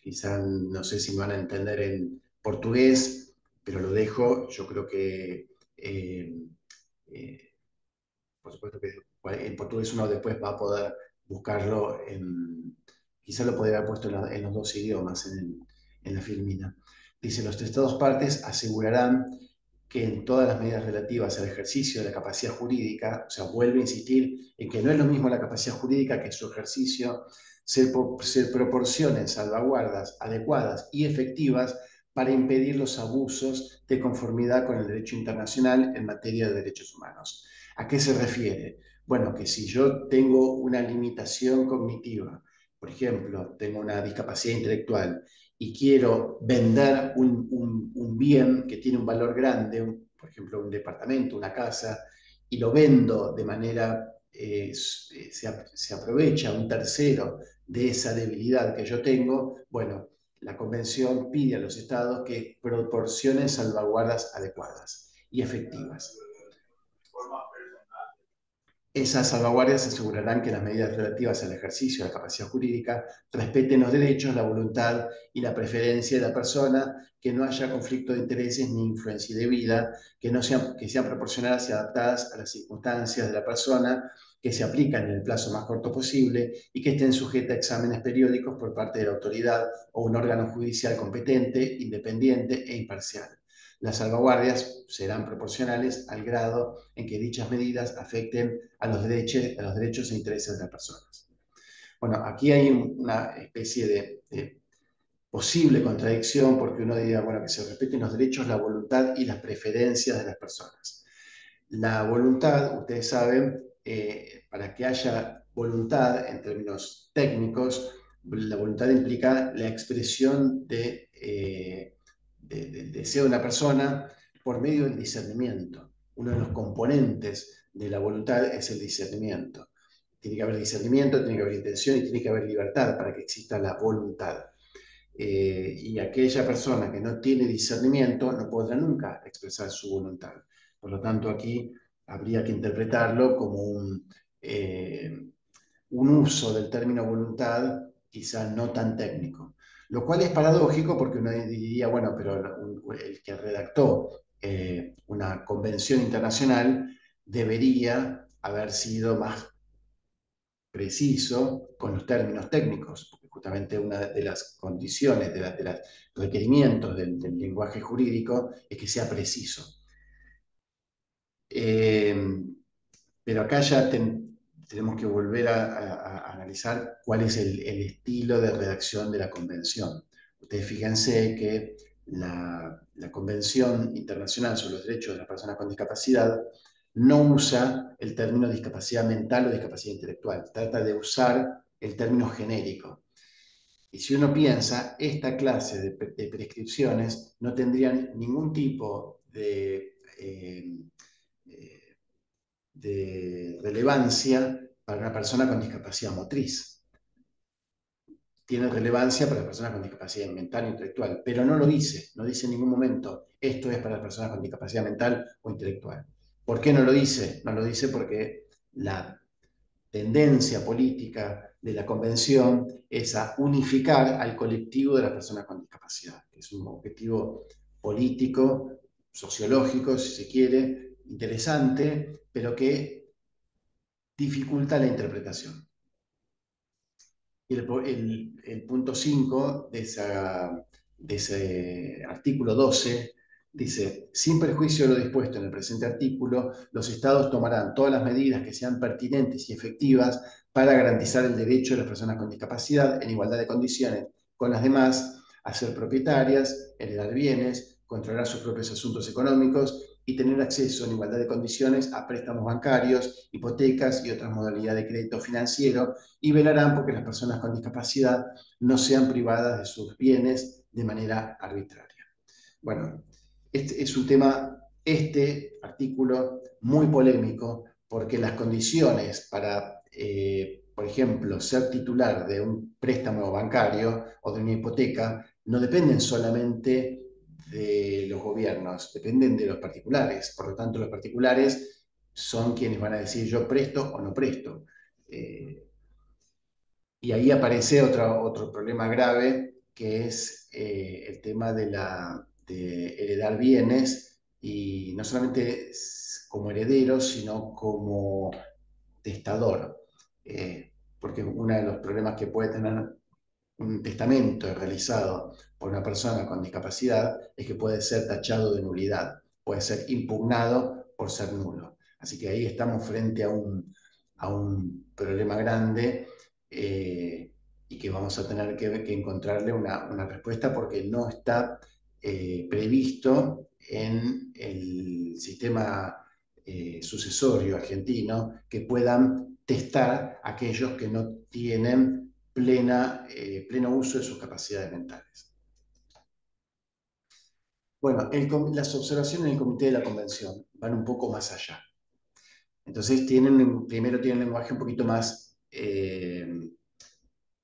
quizá no sé si me van a entender en portugués, pero lo dejo. Yo creo que, eh, por supuesto que en portugués uno después va a poder buscarlo, quizá lo podría haber puesto en los dos idiomas, en la filmina. Dice, los estados partes asegurarán que en todas las medidas relativas al ejercicio de la capacidad jurídica, o sea, vuelve a insistir en que no es lo mismo la capacidad jurídica que su ejercicio, se proporcionen salvaguardas adecuadas y efectivas para impedir los abusos de conformidad con el derecho internacional en materia de derechos humanos. ¿A qué se refiere? Bueno, que si yo tengo una limitación cognitiva, por ejemplo, tengo una discapacidad intelectual y quiero vender un bien que tiene un valor grande, por ejemplo, un departamento, una casa, y lo vendo de manera, se aprovecha un tercero de esa debilidad que yo tengo, bueno, la Convención pide a los estados que proporcionen salvaguardas adecuadas y efectivas. Esas salvaguardias asegurarán que las medidas relativas al ejercicio de la capacidad jurídica respeten los derechos, la voluntad y la preferencia de la persona, que no haya conflicto de intereses ni influencia indebida, que sean proporcionadas y adaptadas a las circunstancias de la persona, que se aplican en el plazo más corto posible y que estén sujetas a exámenes periódicos por parte de la autoridad o un órgano judicial competente, independiente e imparcial. Las salvaguardias serán proporcionales al grado en que dichas medidas afecten a los derechos e intereses de las personas. Bueno, aquí hay una especie de posible contradicción, porque uno diría, bueno, que se respeten los derechos, la voluntad y las preferencias de las personas. La voluntad, ustedes saben, para que haya voluntad en términos técnicos, la voluntad implica la expresión del deseo de una persona por medio del discernimiento. Uno de los componentes de la voluntad es el discernimiento. Tiene que haber discernimiento, tiene que haber intención y tiene que haber libertad para que exista la voluntad. Y aquella persona que no tiene discernimiento no podrá nunca expresar su voluntad. Por lo tanto, aquí habría que interpretarlo como un uso del término voluntad quizá no tan técnico. Lo cual es paradójico porque uno diría, bueno, pero el que redactó una convención internacional debería haber sido más preciso con los términos técnicos, porque justamente una de las condiciones, de los requerimientos del lenguaje jurídico es que sea preciso. Eh, pero acá ya tenemos que volver a analizar cuál es el estilo de redacción de la convención. Ustedes fíjense que la Convención Internacional sobre los Derechos de las Personas con Discapacidad no usa el término discapacidad mental o discapacidad intelectual, trata de usar el término genérico. Y si uno piensa, esta clase de prescripciones no tendrían ningún tipo de relevancia para una persona con discapacidad motriz. tiene relevancia para las personas con discapacidad mental e intelectual, pero no lo dice, no dice en ningún momento, esto es para las personas con discapacidad mental o intelectual. ¿Por qué no lo dice? No lo dice porque la tendencia política de la convención es a unificar al colectivo de las personas con discapacidad, que es un objetivo político, sociológico, si se quiere, interesante, pero que dificulta la interpretación. Y el punto 5 de ese artículo 12 dice, sin perjuicio de lo dispuesto en el presente artículo, los estados tomarán todas las medidas que sean pertinentes y efectivas para garantizar el derecho de las personas con discapacidad en igualdad de condiciones con las demás a ser propietarias, heredar bienes, controlar sus propios asuntos económicos y tener acceso en igualdad de condiciones a préstamos bancarios, hipotecas y otras modalidades de crédito financiero, y velarán porque las personas con discapacidad no sean privadas de sus bienes de manera arbitraria. Bueno, este es un tema, este artículo, muy polémico, porque las condiciones para, por ejemplo, ser titular de un préstamo bancario o de una hipoteca no dependen solamente de los gobiernos, dependen de los particulares. Por lo tanto, los particulares son quienes van a decir yo presto o no presto. Y ahí aparece otro problema grave, que es el tema de heredar bienes, y no solamente como heredero, sino como testador. Porque uno de los problemas que puede tener un testamento realizado por una persona con discapacidad es que puede ser tachado de nulidad, puede ser impugnado por ser nulo. Así que ahí estamos frente a un problema grande, y que vamos a tener que encontrarle una respuesta, porque no está previsto en el sistema sucesorio argentino que puedan testar a aquellos que no tienen pleno uso de sus capacidades mentales. Bueno, las observaciones del Comité de la Convención van un poco más allá. Entonces primero tienen un lenguaje un poquito más,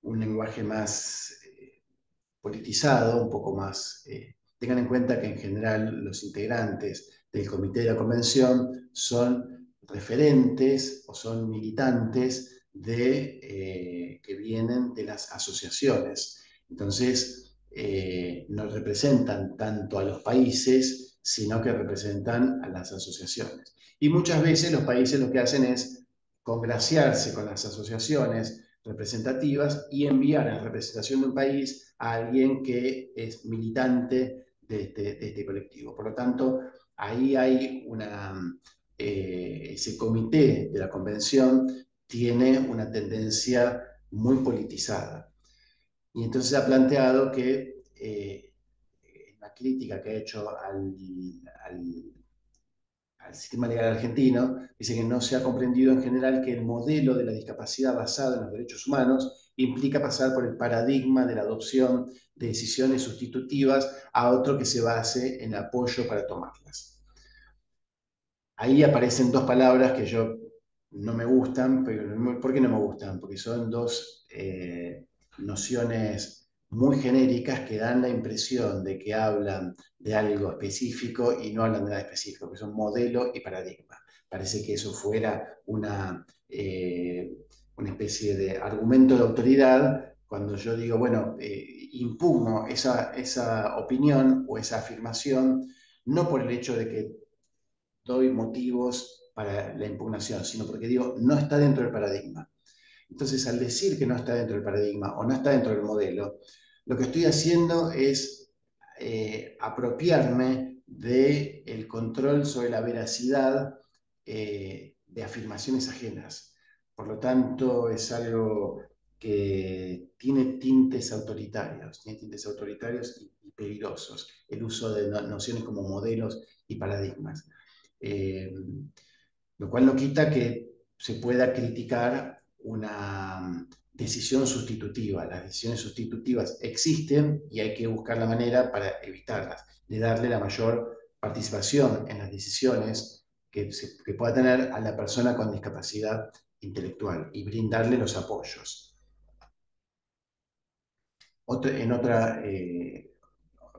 un lenguaje más politizado, un poco más. Tengan en cuenta que en general los integrantes del Comité de la Convención son referentes o son militantes que vienen de las asociaciones. Entonces, no representan tanto a los países, sino que representan a las asociaciones. Y muchas veces los países lo que hacen es congraciarse con las asociaciones representativas y enviar en representación de un país a alguien que es militante de este colectivo. Por lo tanto, ahí hay ese comité de la convención tiene una tendencia muy politizada. Y entonces ha planteado que la crítica que ha hecho al sistema legal argentino, dice que no se ha comprendido en general que el modelo de la discapacidad basado en los derechos humanos implica pasar por el paradigma de la adopción de decisiones sustitutivas a otro que se base en apoyo para tomarlas. Ahí aparecen dos palabras que yo no me gustan, pero ¿por qué no me gustan? Porque son dos nociones muy genéricas que dan la impresión de que hablan de algo específico y no hablan de nada específico, que son modelo y paradigma. Parece que eso fuera una especie de argumento de autoridad cuando yo digo, bueno, impugno esa opinión o esa afirmación, no por el hecho de que doy motivos para la impugnación, sino porque digo, no está dentro del paradigma. Entonces, al decir que no está dentro del paradigma o no está dentro del modelo, lo que estoy haciendo es apropiarme del control sobre la veracidad de afirmaciones ajenas. Por lo tanto, es algo que tiene tintes autoritarios y peligrosos, el uso de nociones como modelos y paradigmas. Lo cual no quita que se pueda criticar una decisión sustitutiva. Las decisiones sustitutivas existen y hay que buscar la manera para evitarlas, de darle la mayor participación en las decisiones que pueda tener a la persona con discapacidad intelectual y brindarle los apoyos. En otra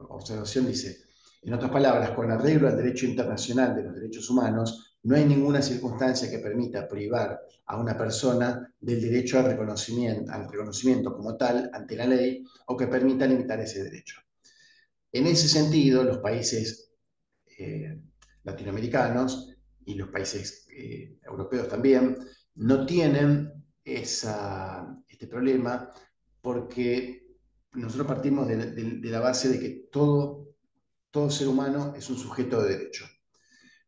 observación dice, en otras palabras, con arreglo al derecho internacional de los derechos humanos, no hay ninguna circunstancia que permita privar a una persona del derecho al reconocimiento como tal ante la ley o que permita limitar ese derecho. En ese sentido, los países eh, latinoamericanos y los países europeos también no tienen este problema porque nosotros partimos de la base de que todo ser humano es un sujeto de derecho.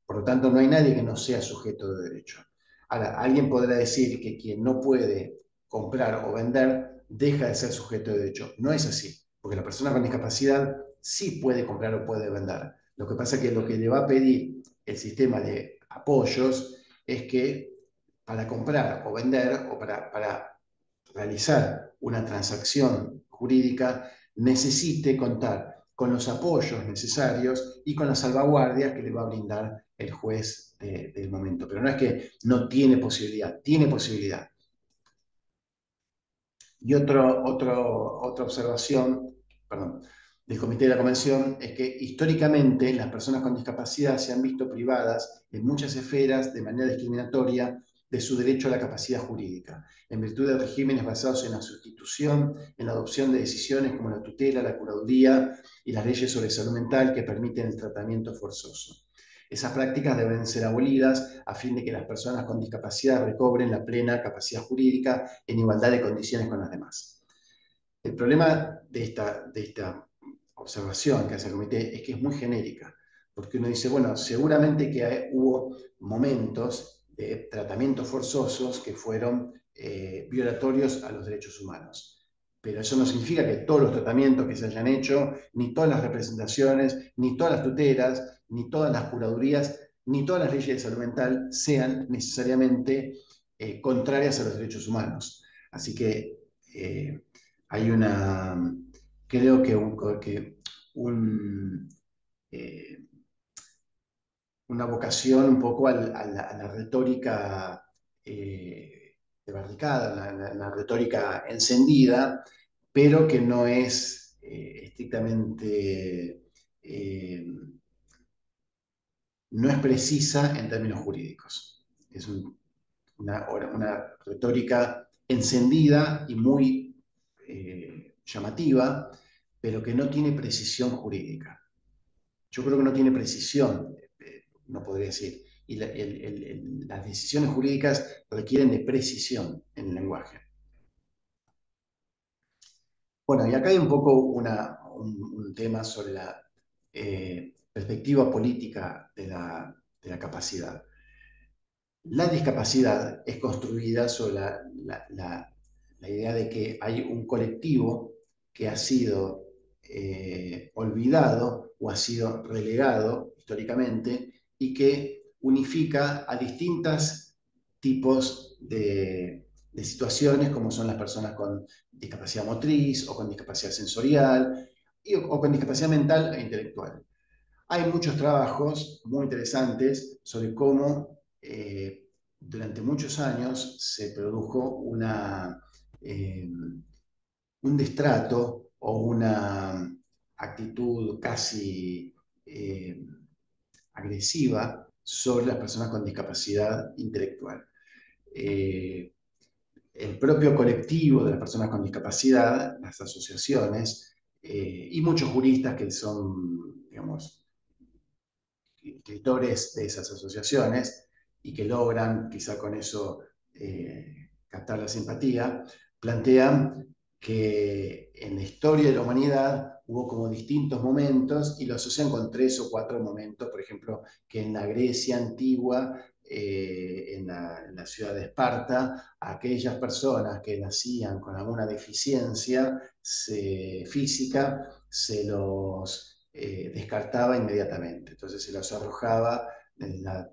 Por lo tanto, no hay nadie que no sea sujeto de derecho. Ahora, alguien podrá decir que quien no puede comprar o vender deja de ser sujeto de derecho. No es así, porque la persona con discapacidad sí puede comprar o puede vender. Lo que pasa es que lo que le va a pedir el sistema de apoyos es que para comprar o vender o para realizar una transacción jurídica necesite contar con los apoyos necesarios y con las salvaguardias que le va a brindar el juez del momento. Pero no es que no tiene posibilidad, tiene posibilidad. Y otra observación, perdón, del Comité de la Convención es que históricamente las personas con discapacidad se han visto privadas en muchas esferas de manera discriminatoria de su derecho a la capacidad jurídica, en virtud de regímenes basados en la sustitución, en la adopción de decisiones como la tutela, la curaduría y las leyes sobre salud mental que permiten el tratamiento forzoso. Esas prácticas deben ser abolidas a fin de que las personas con discapacidad recobren la plena capacidad jurídica en igualdad de condiciones con las demás. El problema de esta observación que hace el comité es que es muy genérica, porque uno dice, bueno, seguramente que hubo momentos de tratamientos forzosos que fueron violatorios a los derechos humanos. Pero eso no significa que todos los tratamientos que se hayan hecho, ni todas las representaciones, ni todas las tutelas, ni todas las curadurías, ni todas las leyes de salud mental sean necesariamente contrarias a los derechos humanos. Así que hay creo que eh, una vocación un poco a la retórica de barricada, la retórica encendida, pero que no es estrictamente, no es precisa en términos jurídicos. Es una retórica encendida y muy llamativa, pero que no tiene precisión jurídica. Yo creo que no tiene precisión, no podría decir. Y las decisiones jurídicas requieren de precisión en el lenguaje. Bueno, y acá hay un poco un tema sobre la perspectiva política de la capacidad. La discapacidad es construida sobre la idea de que hay un colectivo que ha sido olvidado o ha sido relegado históricamente y que unifica a distintos tipos de situaciones como son las personas con discapacidad motriz o con discapacidad sensorial o con discapacidad mental e intelectual. Hay muchos trabajos muy interesantes sobre cómo durante muchos años se produjo eh, un destrato o una actitud casi agresiva sobre las personas con discapacidad intelectual. Eh, el propio colectivo de las personas con discapacidad, las asociaciones y muchos juristas que son, digamos, escritores de esas asociaciones y que logran quizá con eso captar la simpatía, plantean que en la historia de la humanidad hubo como distintos momentos y lo asocian con 3 o 4 momentos, por ejemplo, que en la Grecia antigua, en la ciudad de Esparta, aquellas personas que nacían con alguna deficiencia física se los descartaba inmediatamente. Entonces se los arrojaba en la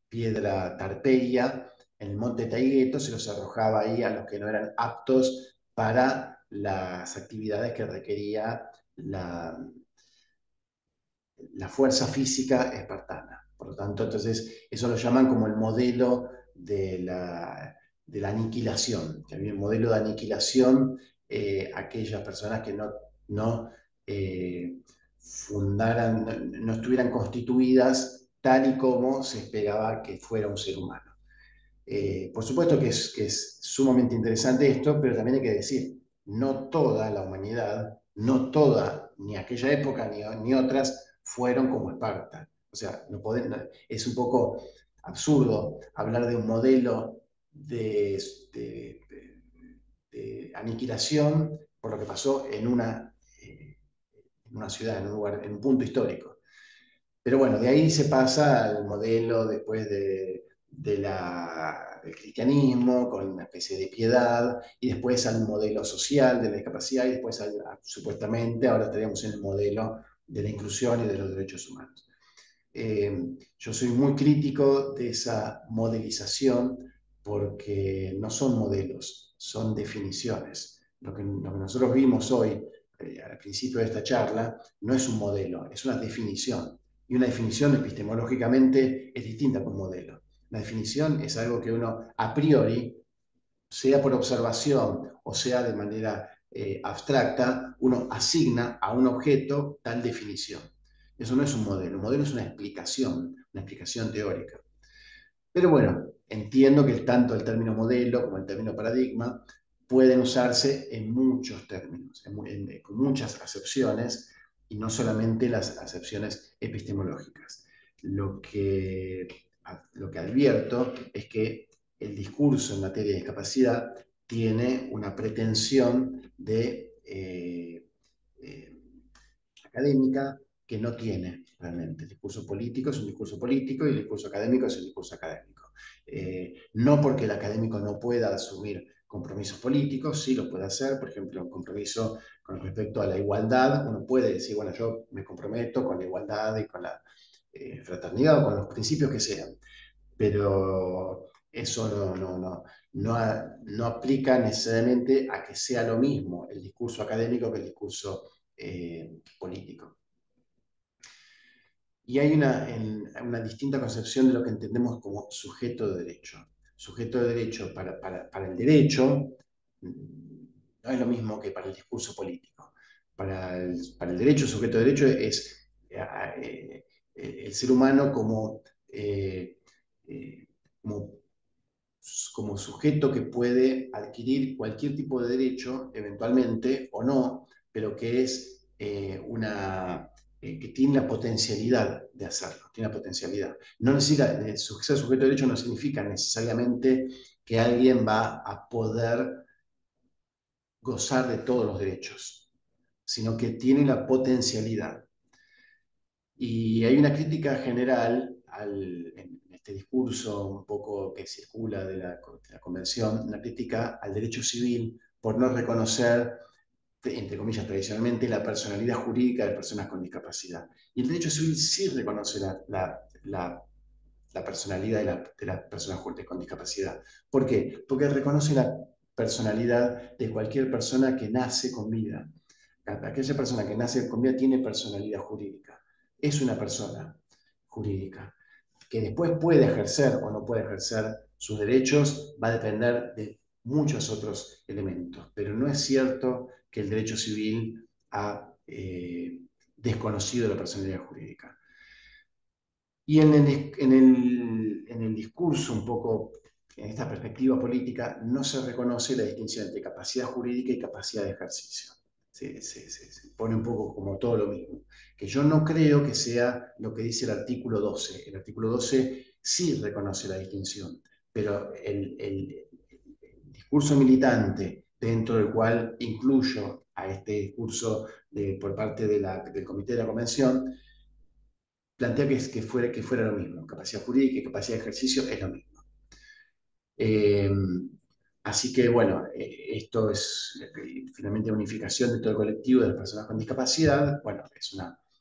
piedra Tarpeia, en el monte Taigueto, se los arrojaba ahí a los que no eran aptos para las actividades que requería la fuerza física espartana. Por lo tanto, entonces, eso lo llaman como el modelo de la aniquilación. Que había un modelo de aniquilación aquellas personas que no fundaran, no estuvieran constituidas tal y como se esperaba que fuera un ser humano. Por supuesto que es sumamente interesante esto, pero también hay que decir, no toda la humanidad, no toda, ni aquella época ni otras, fueron como Esparta. O sea, es un poco absurdo hablar de un modelo de, de aniquilación por lo que pasó en una ciudad, en un lugar, en un punto histórico. Pero bueno, de ahí se pasa al modelo después del cristianismo, con una especie de piedad, y después al modelo social de la discapacidad, y después supuestamente ahora estaríamos en el modelo de la inclusión y de los derechos humanos. Yo soy muy crítico de esa modelización porque no son modelos, son definiciones. Lo que nosotros vimos hoy, al principio de esta charla, no es un modelo, es una definición. Y una definición epistemológicamente es distinta que un modelo. La definición es algo que uno a priori, sea por observación o sea de manera abstracta, uno asigna a un objeto tal definición. Eso no es un modelo es una explicación teórica. Pero bueno, entiendo que tanto el término modelo como el término paradigma pueden usarse en muchos términos, con muchas acepciones y no solamente las acepciones epistemológicas. Lo que advierto es que el discurso en materia de discapacidad tiene una pretensión eh, académica que no tiene realmente. El discurso político es un discurso político y el discurso académico es un discurso académico. No porque el académico no pueda asumir compromisos políticos, sí lo puede hacer, por ejemplo, un compromiso con respecto a la igualdad, uno puede decir, bueno, yo me comprometo con la igualdad y con la fraternidad o con los principios que sean, pero eso no aplica necesariamente a que sea lo mismo el discurso académico que el discurso político. Y hay una distinta concepción de lo que entendemos como sujeto de derecho. Sujeto de derecho para el derecho no es lo mismo que para el discurso político. Para el derecho, sujeto de derecho es el ser humano eh, eh, como, como sujeto que puede adquirir cualquier tipo de derecho, eventualmente o no, pero que es que tiene la potencialidad de hacerlo, tiene la potencialidad. No necesita, ser sujeto de derecho no significa necesariamente que alguien va a poder gozar de todos los derechos, sino que tiene la potencialidad. Y hay una crítica general en este discurso un poco que circula de la Convención, una crítica al derecho civil por no reconocer, entre comillas, tradicionalmente la personalidad jurídica de personas con discapacidad. Y el derecho civil sí reconoce la personalidad de las personas con discapacidad. ¿Por qué? Porque reconoce la personalidad de cualquier persona que nace con vida. Aquella persona que nace con vida tiene personalidad jurídica. Es una persona jurídica. Que después puede ejercer o no puede ejercer sus derechos va a depender de muchos otros elementos. Pero no es cierto que el derecho civil ha desconocido la personalidad jurídica. Y en el discurso, un poco en esta perspectiva política, no se reconoce la distinción entre capacidad jurídica y capacidad de ejercicio. Se pone un poco como todo lo mismo. Que yo no creo que sea lo que dice el artículo 12. El artículo 12 sí reconoce la distinción, pero el discurso militante, dentro del cual incluyo a este discurso por parte del Comité de la Convención, plantea que fuera lo mismo. Capacidad jurídica y capacidad de ejercicio es lo mismo. Eh, Así que, bueno, esto es finalmente unificación de todo el colectivo de las personas con discapacidad. Bueno, es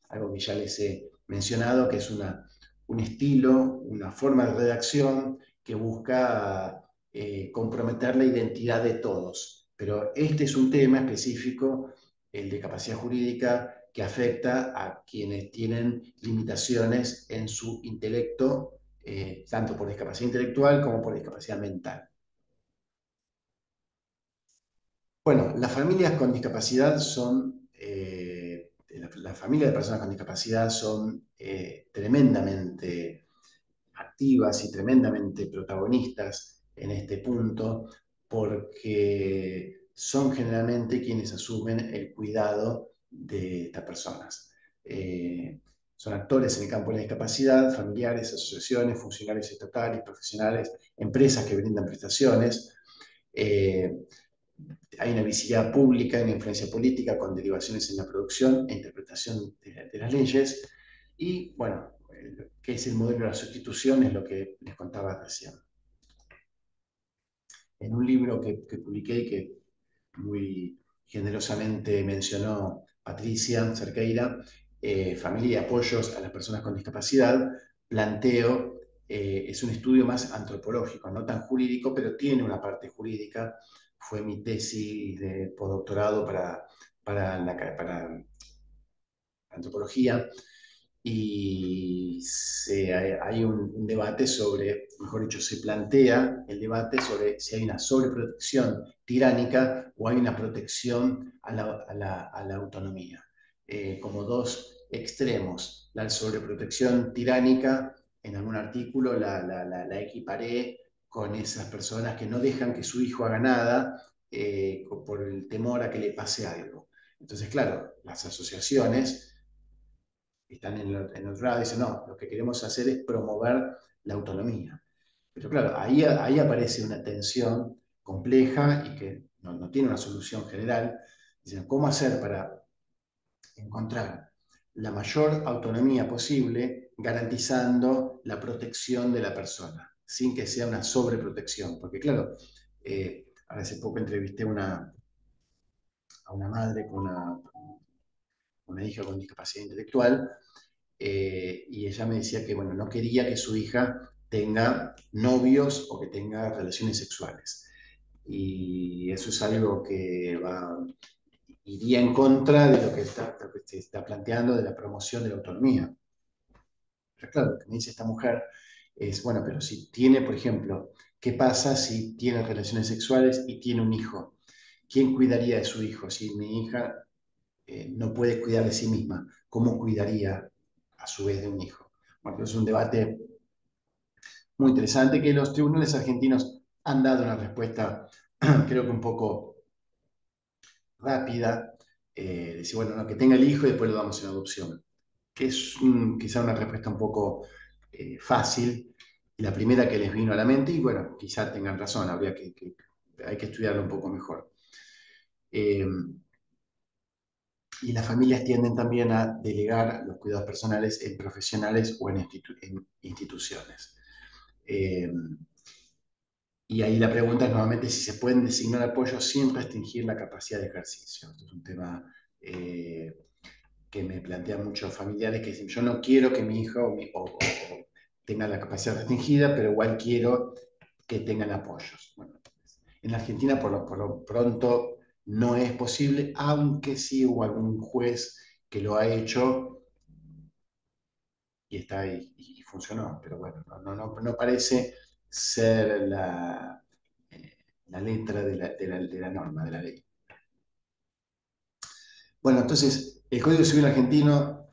algo que ya les he mencionado, que es un estilo, una forma de redacción que busca comprometer la identidad de todos. Pero este es un tema específico, el de capacidad jurídica, que afecta a quienes tienen limitaciones en su intelecto, tanto por discapacidad intelectual como por discapacidad mental. Bueno, las familias con discapacidad son, la familia de personas con discapacidad son tremendamente activas y tremendamente protagonistas en este punto, porque son generalmente quienes asumen el cuidado de estas personas. Eh, Son actores en el campo de la discapacidad, familiares, asociaciones, funcionarios estatales, profesionales, empresas que brindan prestaciones. Eh, Hay una visibilidad pública, una influencia política con derivaciones en la producción e interpretación de las leyes. Y bueno, ¿qué es el modelo de la sustitución? Es lo que les contaba recién. En un libro que publiqué y que muy generosamente mencionó Patricia Cerqueira, Familia y apoyos a las personas con discapacidad, planteo, es un estudio más antropológico, no tan jurídico, pero tiene una parte jurídica. Fue mi tesis de postdoctorado para antropología, y hay un debate sobre, mejor dicho, se plantea el debate sobre si hay una sobreprotección tiránica o hay una protección a la autonomía. Como dos extremos. La sobreprotección tiránica, en algún artículo la equiparé con esas personas que no dejan que su hijo haga nada por el temor a que le pase algo. Entonces, claro, las asociaciones están en el otro lado, dicen, no, lo que queremos hacer es promover la autonomía. Pero claro, ahí aparece una tensión compleja y que no tiene una solución general. Dicen, ¿cómo hacer para encontrar la mayor autonomía posible garantizando la protección de la persona, sin que sea una sobreprotección? Porque claro, hace poco entrevisté a una madre con una hija con discapacidad intelectual, y ella me decía que, bueno, no quería que su hija tenga novios o que tenga relaciones sexuales. Y eso es algo que iría en contra de lo que se está planteando de la promoción de la autonomía. Pero claro, lo que me dice esta mujer es, bueno, pero si tiene, por ejemplo, ¿qué pasa si tiene relaciones sexuales y tiene un hijo? ¿Quién cuidaría de su hijo? Si mi hija no puede cuidar de sí misma, ¿cómo cuidaría a su vez de un hijo? Bueno, es un debate muy interesante que los tribunales argentinos han dado una respuesta, creo que un poco rápida, decir, bueno, no, que tenga el hijo y después lo damos en adopción, que es quizá una respuesta un poco fácil, la primera que les vino a la mente, y bueno, quizá tengan razón, hay que estudiarlo un poco mejor. Eh, y las familias tienden también a delegar los cuidados personales en profesionales o en instituciones. Eh, y ahí la pregunta es nuevamente si se pueden designar apoyos sin restringir la capacidad de ejercicio. Esto es un tema que me plantean muchos familiares que dicen, yo no quiero que mi hijo o tenga la capacidad restringida, pero igual quiero que tengan apoyos. Bueno, en Argentina por lo pronto no es posible, aunque sí hubo algún juez que lo ha hecho y está ahí y funcionó, pero bueno, no parece ser la letra de la norma, de la ley. Bueno, entonces el Código Civil argentino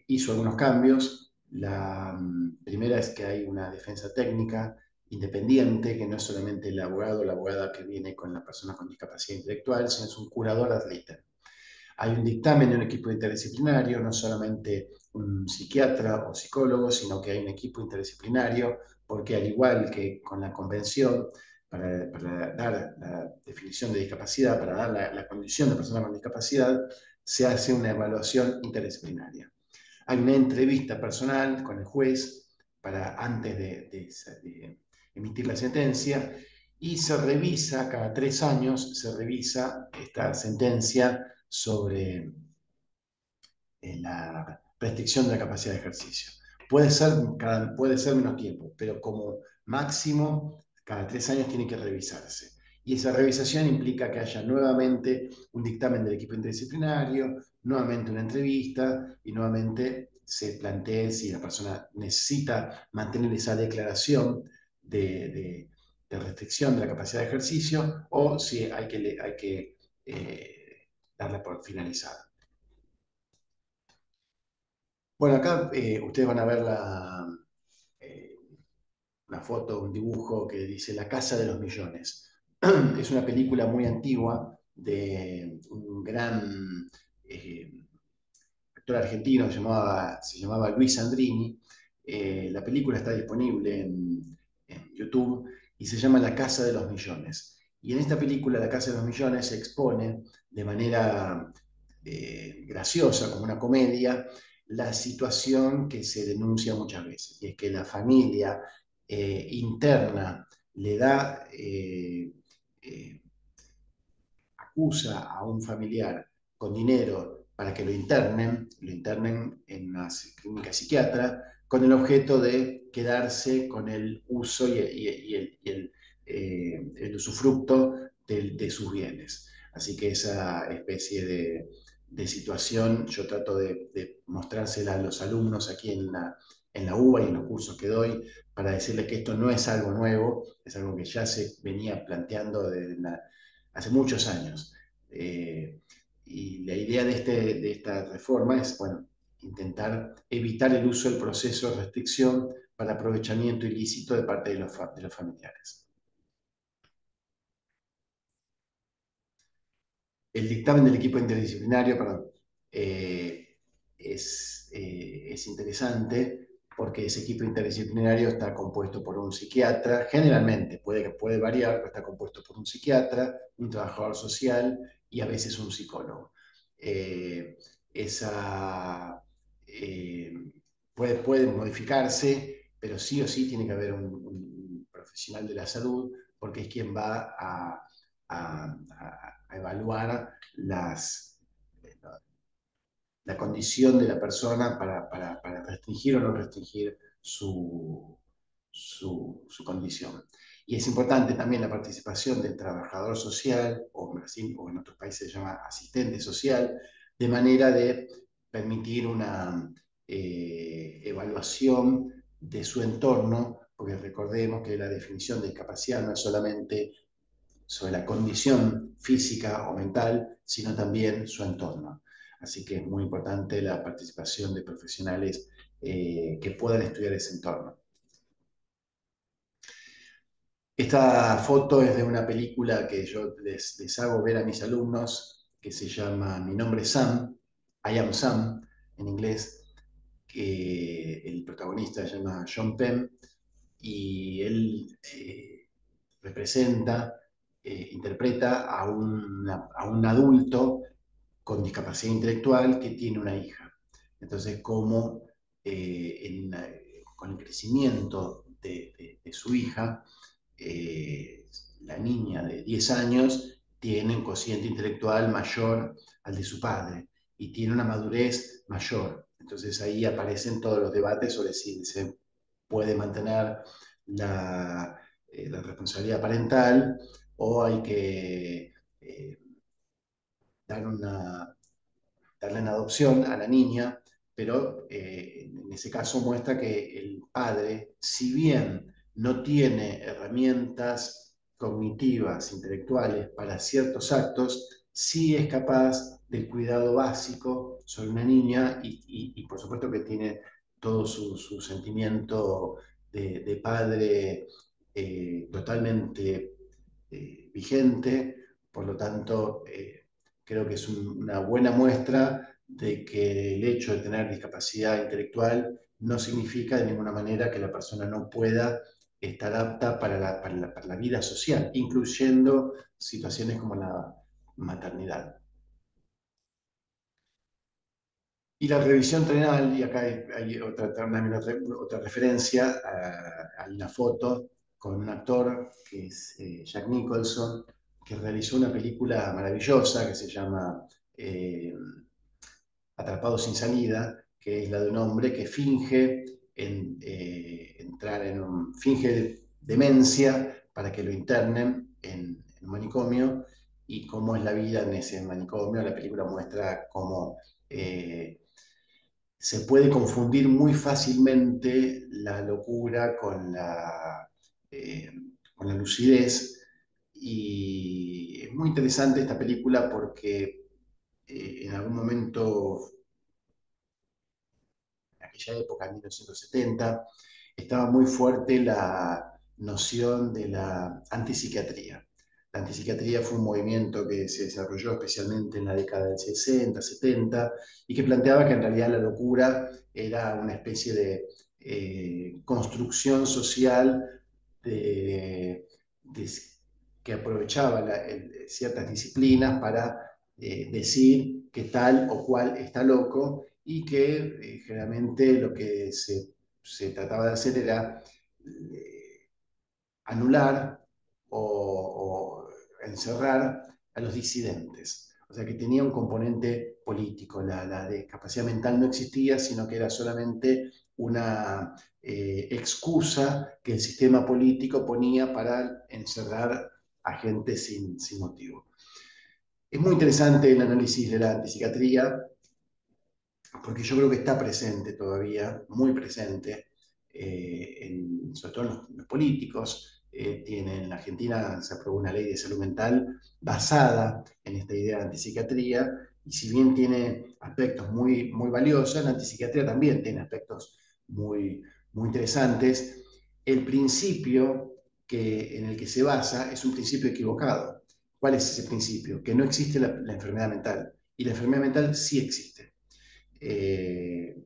hizo algunos cambios. La primera es que hay una defensa técnica independiente, que no es solamente el abogado o la abogada que viene con la persona con discapacidad intelectual, sino es un curador ad litem. Hay un dictamen de un equipo interdisciplinario, no solamente un psiquiatra o psicólogo, sino que hay un equipo interdisciplinario, porque al igual que con la convención, para dar la definición de discapacidad, para dar la condición de persona con discapacidad, se hace una evaluación interdisciplinaria. Hay una entrevista personal con el juez antes de emitir la sentencia, y se revisa, cada 3 años, se revisa esta sentencia sobre la restricción de la capacidad de ejercicio. Puede ser menos tiempo, pero como máximo, cada 3 años tiene que revisarse. Y esa revisación implica que haya nuevamente un dictamen del equipo interdisciplinario, nuevamente una entrevista y nuevamente se plantee si la persona necesita mantener esa declaración de de restricción de la capacidad de ejercicio o si hay que darla por finalizada. Bueno, acá ustedes van a ver eh, una foto, un dibujo que dice La Casa de los Millones. Es una película muy antigua de un gran eh, actor argentino que se llamaba Luis Sandrini. La película está disponible en YouTube y se llama La Casa de los Millones. Y en esta película, La Casa de los Millones, se expone de manera graciosa, como una comedia, la situación que se denuncia muchas veces, y es que la familia interna le da, acusa a un familiar con dinero para que lo internen en una clínica psiquiatra, con el objeto de quedarse con el uso el usufructo de sus bienes. Así que esa especie de situación yo trato de mostrársela a los alumnos aquí en la UBA y en los cursos que doy, para decirles que esto no es algo nuevo, es algo que ya se venía planteando hace muchos años. Y la idea de esta reforma es, bueno, intentar evitar el uso del proceso de restricción para aprovechamiento ilícito de parte de los familiares. El dictamen del equipo interdisciplinario, perdón, es interesante porque ese equipo interdisciplinario está compuesto por un psiquiatra, generalmente, puede variar, pero está compuesto por un psiquiatra, un trabajador social y a veces un psicólogo. Eh, esa eh, puede modificarse, pero sí o sí tiene que haber un profesional de la salud, porque es quien va a evaluar la condición de la persona para restringir o no restringir su condición. Y es importante también la participación del trabajador social, o en otros países se llama asistente social, de manera de permitir una evaluación de su entorno, porque recordemos que la definición de discapacidad no es solamente sobre la condición física o mental, sino también su entorno. Así que es muy importante la participación de profesionales que puedan estudiar ese entorno. Esta foto es de una película que yo les hago ver a mis alumnos, que se llama Mi nombre es Sam, I am Sam, en inglés, que el protagonista se llama John Penn, y él representa, interpreta a un adulto con discapacidad intelectual que tiene una hija. Entonces, cómo con el crecimiento de su hija, la niña de 10 años tiene un cociente intelectual mayor al de su padre y tiene una madurez mayor. Entonces ahí aparecen todos los debates sobre si se puede mantener la responsabilidad parental o hay que dar darle en adopción a la niña, pero en ese caso muestra que el padre, si bien no tiene herramientas cognitivas, intelectuales para ciertos actos, sí es capaz del cuidado básico sobre una niña y por supuesto que tiene todo su sentimiento de padre totalmente vigente, por lo tanto creo que es una buena muestra de que el hecho de tener discapacidad intelectual no significa de ninguna manera que la persona no pueda estar apta para la vida social, incluyendo situaciones como la maternidad. Y la revisión renal, y acá hay otra referencia, hay una foto con un actor que es Jack Nicholson, que realizó una película maravillosa que se llama eh, Atrapado sin salida, que es la de un hombre que finge finge demencia para que lo internen en un manicomio y cómo es la vida en ese manicomio. La película muestra cómo se puede confundir muy fácilmente la locura eh, con la lucidez. Y es muy interesante esta película porque en algún momento, en aquella época, en 1970, estaba muy fuerte la noción de la antipsiquiatría. La antipsiquiatría fue un movimiento que se desarrolló especialmente en la década del 60, 70, y que planteaba que en realidad la locura era una especie de construcción social de, de- que aprovechaba ciertas disciplinas para decir que tal o cual está loco y que generalmente lo que se trataba de hacer era anular o encerrar a los disidentes. O sea que tenía un componente político. La discapacidad mental no existía, sino que era solamente una excusa que el sistema político ponía para encerrar a gente sin motivo. Es muy interesante el análisis de la antipsiquiatría porque yo creo que está presente todavía, muy presente, sobre todo en los políticos. En la Argentina se aprobó una ley de salud mental basada en esta idea de antipsiquiatría, y si bien tiene aspectos muy valiosos, la antipsiquiatría también tiene aspectos muy interesantes. El principio en el que se basa es un principio equivocado. ¿Cuál es ese principio? Que no existe la enfermedad mental, y la enfermedad mental sí existe.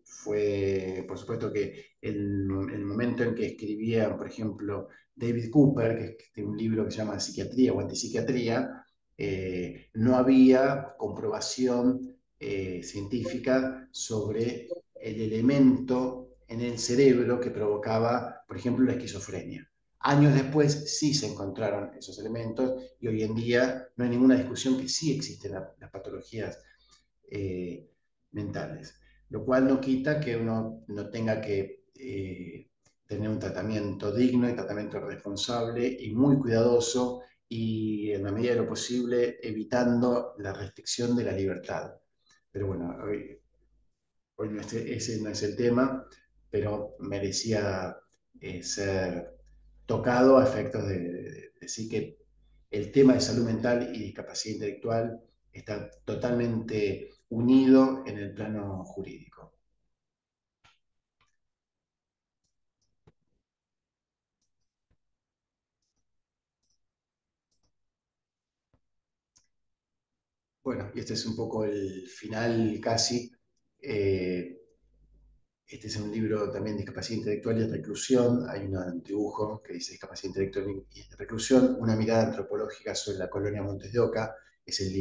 Fue, por supuesto, que el momento en que escribía, por ejemplo, David Cooper, que tiene un libro que se llama Psiquiatría o Antipsiquiatría, no había comprobación científica sobre el elemento en el cerebro que provocaba, por ejemplo, la esquizofrenia. Años después sí se encontraron esos elementos, y hoy en día no hay ninguna discusión que sí existen las patologías eh, mentales, lo cual no quita que uno no tenga que tener un tratamiento digno y tratamiento responsable y muy cuidadoso, y en la medida de lo posible evitando la restricción de la libertad. Pero bueno, hoy ese no es el tema, pero merecía ser tocado a efectos de decir que el tema de salud mental y discapacidad intelectual está totalmente unido en el plano jurídico. Bueno, y este es un poco el final casi. Eh, Este es un libro también de discapacidad intelectual y reclusión. Hay un dibujo que dice discapacidad intelectual y reclusión, una mirada antropológica sobre la colonia Montes de Oca. Es el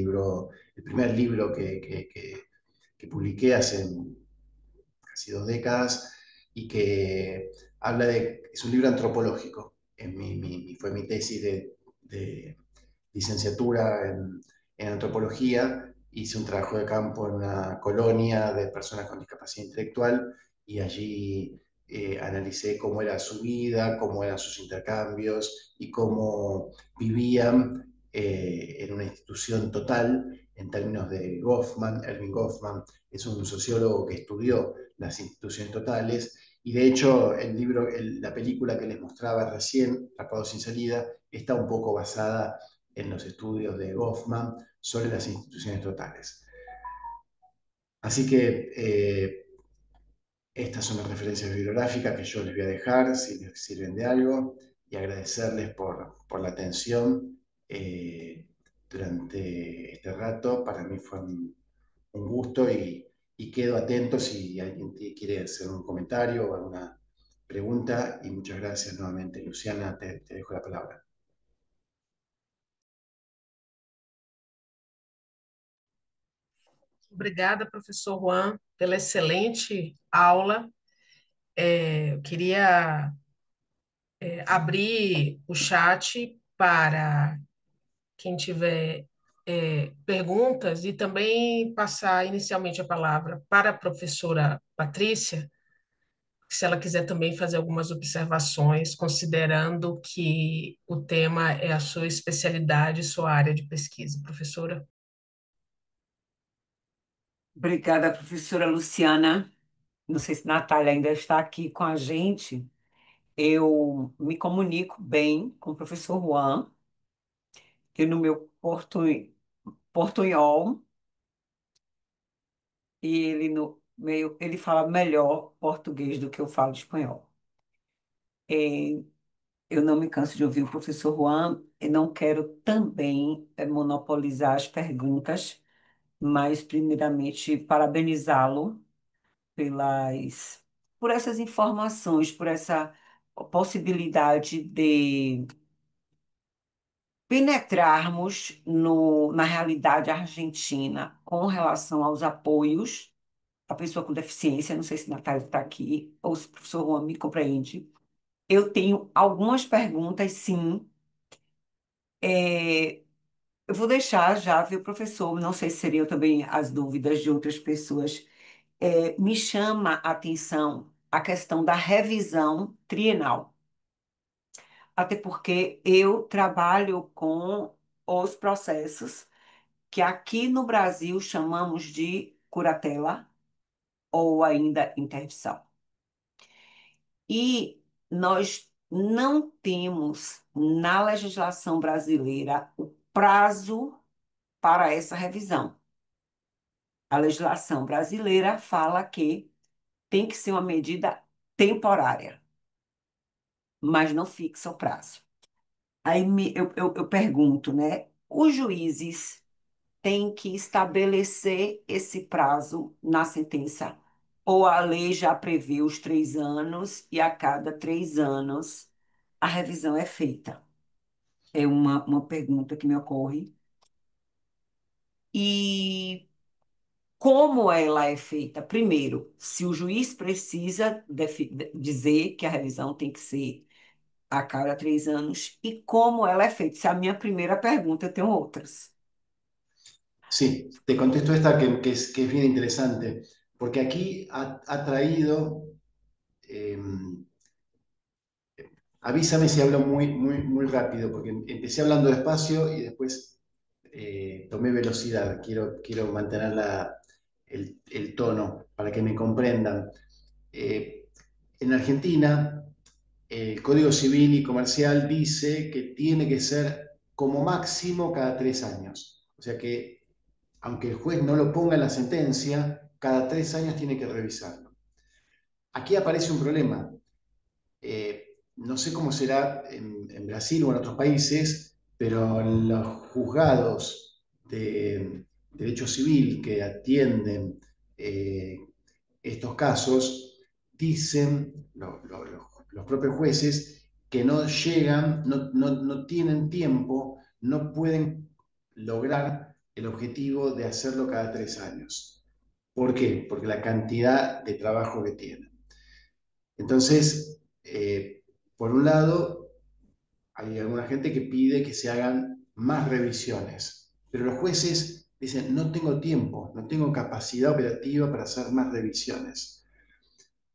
primer libro que publiqué hace casi 2 décadas, y que es un libro antropológico. Fue mi tesis de licenciatura en antropología. Hice un trabajo de campo en una colonia de personas con discapacidad intelectual, y allí analicé cómo era su vida, cómo eran sus intercambios y cómo vivían en una institución total en términos de Goffman. Erving Goffman es un sociólogo que estudió las instituciones totales, y de hecho la película que les mostraba recién, Atrapado sin salida, está un poco basada en los estudios de Goffman sobre las instituciones totales. Así que estas son las referencias bibliográficas que yo les voy a dejar, si les sirven de algo, y agradecerles por la atención durante este rato. Para mí fue un gusto, y quedo atento si alguien quiere hacer un comentario o alguna pregunta. Y muchas gracias nuevamente. Luciana, te dejo la palabra. Obrigada, professor Juan, pela excelente aula. Eu queria abrir o chat para quem tiver perguntas, e também passar inicialmente a palavra para a professora Patrícia, se ela quiser também fazer algumas observações, considerando que o tema é a sua especialidade, sua área de pesquisa, professora. Obrigada, professora Luciana. Não sei se a Natália ainda está aqui com a gente. Eu me comunico bem com o professor Juan, e no meu portunhol, e ele no meio, ele fala melhor português do que eu falo espanhol. É, eu não me canso de ouvir o professor Juan e não quero também monopolizar as perguntas, mas primeiramente parabenizá-lo pelas por essas informações, por essa possibilidade de penetrarmos na realidade argentina com relação aos apoios à pessoa com deficiência. Não sei se a Natália está aqui ou se o professor Juan me compreende. Eu tenho algumas perguntas, sim. É, eu vou deixar já ver o professor, não sei se seriam também as dúvidas de outras pessoas. Me chama a atenção a questão da revisão trienal, até porque eu trabalho com os processos que aqui no Brasil chamamos de curatela ou ainda interdição. E nós não temos na legislação brasileira o prazo para essa revisão. A legislação brasileira fala que tem que ser uma medida temporária, mas não fixa o prazo. Aí eu pergunto, né? Os juízes têm que estabelecer esse prazo na sentença, ou a lei já prevê os 3 anos e a cada 3 anos a revisão é feita? É uma pergunta que me ocorre. E como ela é feita? Primeiro, se o juiz precisa dizer que a revisão tem que ser a cada 3 anos e como ela é feita. Essa é a minha primeira pergunta, eu tenho outras. Sí, te contesto esta que es bien interesante, porque aquí ha traído, eh, avísame si hablo muy rápido, porque empecé hablando despacio y después tomé velocidad. Quiero mantener el tono para que me comprendan. Eh, en Argentina, el Código Civil y Comercial dice que tiene que ser como máximo cada 3 años. O sea que, aunque el juez no lo ponga en la sentencia, cada 3 años tiene que revisarlo. Aquí aparece un problema. No sé cómo será en Brasil o en otros países, pero en los juzgados de derecho civil que atienden eh, estos casos, dicen los propios jueces que no llegan, no tienen tiempo, no pueden lograr el objetivo de hacerlo cada 3 años. ¿Por qué? Porque la cantidad de trabajo que tienen. Entonces, por un lado, hay alguna gente que pide que se hagan más revisiones, pero los jueces dicen, no tengo tiempo, no tengo capacidad operativa para hacer más revisiones.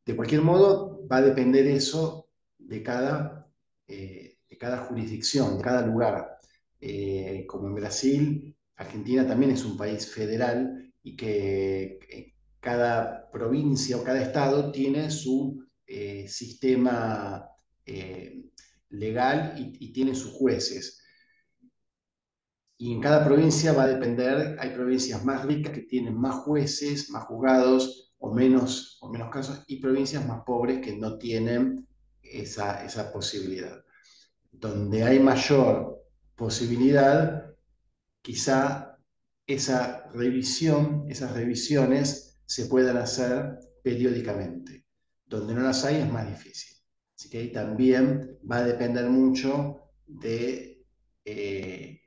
De cualquier modo, va a depender eso de cada jurisdicción, de cada lugar. Como en Brasil, Argentina también es un país federal y que cada provincia o cada estado tiene su sistema legal y tiene sus jueces. Y en cada provincia va a depender, hay provincias más ricas que tienen más jueces, más juzgados o menos casos, y provincias más pobres que no tienen esa posibilidad. Donde hay mayor posibilidad, quizá esas revisiones se puedan hacer periódicamente. Donde no las hay es más difícil. Así que ahí también va a depender mucho de el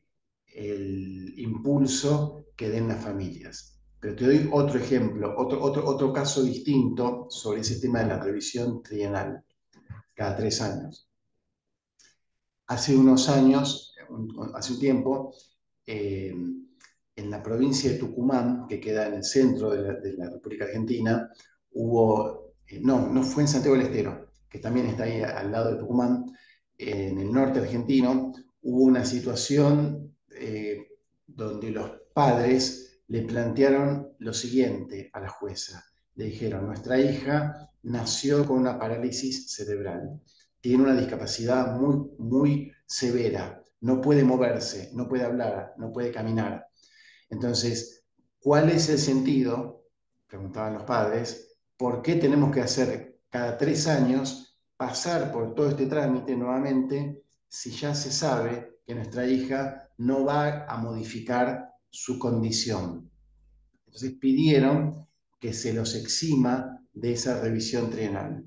impulso que den las familias. Pero te doy otro ejemplo, otro caso distinto sobre ese tema de la revisión trienal, cada 3 años. Hace unos años, hace un tiempo, en la provincia de Tucumán, que queda en el centro de la República Argentina, no fue en Santiago del Estero, que también está ahí al lado de Tucumán, en el norte argentino, hubo una situación donde los padres le plantearon lo siguiente a la jueza. Le dijeron, nuestra hija nació con una parálisis cerebral tiene una discapacidad muy, muy severa, no puede moverse, no puede hablar, no puede caminar. Entonces, ¿cuál es el sentido? Preguntaban los padres, ¿por qué tenemos que hacer cada 3 años pasar por todo este trámite nuevamente si ya se sabe que nuestra hija no va a modificar su condición? Entonces pidieron que se los exima de esa revisión trienal.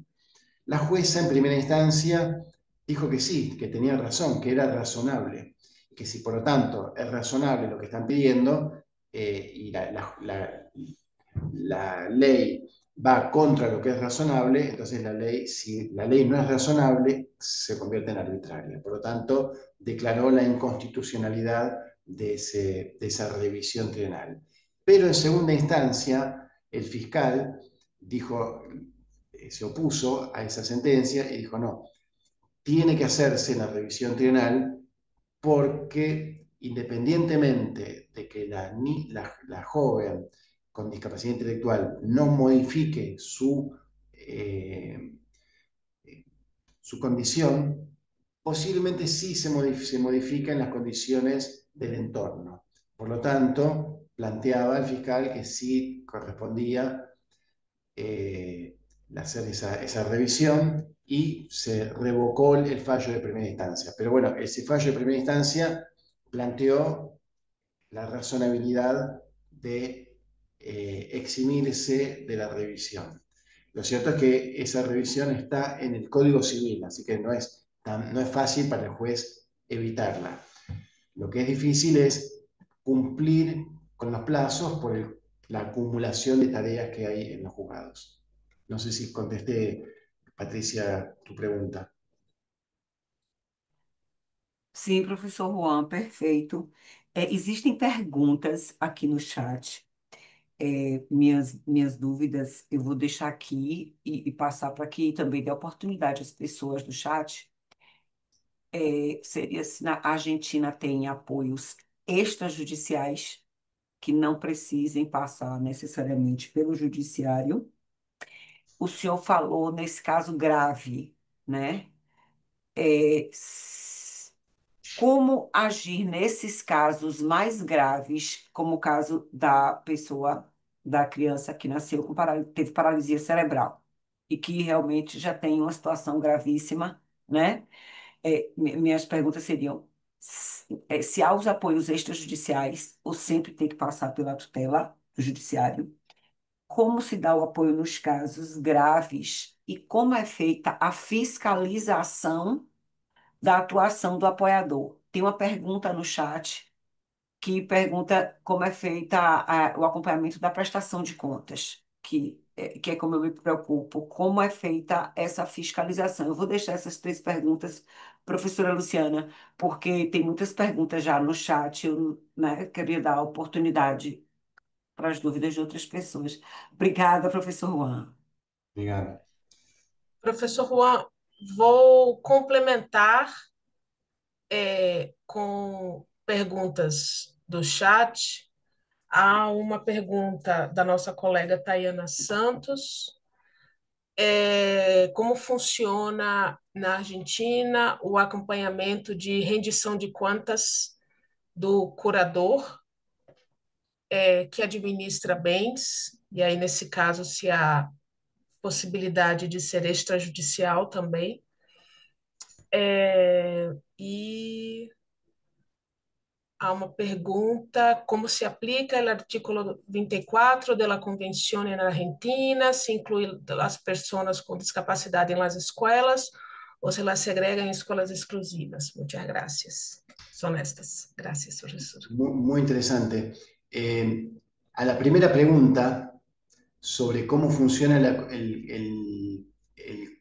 La jueza en primera instancia dijo que sí, que tenía razón, que era razonable, que si por lo tanto es razonable lo que están pidiendo y la ley va contra lo que es razonable, entonces la ley, si la ley no es razonable, se convierte en arbitraria. Por lo tanto, declaró la inconstitucionalidad de esa revisión trienal. Pero en segunda instancia, el fiscal dijo, se opuso a esa sentencia y dijo no, tiene que hacerse la revisión trienal porque independientemente de que la joven con discapacidad intelectual no modifique su condición, posiblemente sí se modifica en las condiciones del entorno. Por lo tanto, planteaba el fiscal que sí correspondía eh, hacer esa revisión y se revocó el fallo de primera instancia. Pero bueno, ese fallo de primera instancia planteó la razonabilidad de eximirse de la revisión. Lo cierto es que esa revisión está en el Código Civil, así que no es fácil para el juez evitarla. Lo que es difícil es cumplir con los plazos por la acumulación de tareas que hay en los juzgados. No sé si contesté, Patricia, tu pregunta. Sim, professor Juan, perfeito. Existem perguntas aqui no chat. Minhas dúvidas eu vou deixar aqui e passar para que também dê oportunidade às pessoas do chat. Seria se na Argentina tem apoios extrajudiciais que não precisem passar necessariamente pelo judiciário. O senhor falou nesse caso grave, né? É, Como agir nesses casos mais graves, como o caso da pessoa, da criança que nasceu com teve paralisia cerebral e que realmente já tem uma situação gravíssima, né? Minhas perguntas seriam: se há os apoios extrajudiciais, ou sempre tem que passar pela tutela do judiciário? Como se dá o apoio nos casos graves e como é feita a fiscalização da atuação do apoiador? Tem uma pergunta no chat que pergunta como é feita o acompanhamento da prestação de contas, que é como eu me preocupo, como é feita essa fiscalização. Eu vou deixar essas 3 perguntas, professora Luciana, porque tem muitas perguntas já no chat, eu, né, queria dar oportunidade para as dúvidas de outras pessoas. Obrigada, professor Juan. Obrigado. Professor Juan, vou complementar com perguntas do chat. Há uma pergunta da nossa colega Tayana Santos. Como funciona na Argentina o acompanhamento de rendição de contas do curador que administra bens? E aí, nesse caso, se há possibilidade de ser extrajudicial também. E há uma pergunta: como se aplica o artículo 24 da Convenção na Argentina? Se inclui as pessoas com discapacidade nas escolas ou se las segrega em escolas exclusivas? Muchas gracias. Son estas. Gracias, profesor. Muy interesante. A la primera pregunta sobre cómo funciona el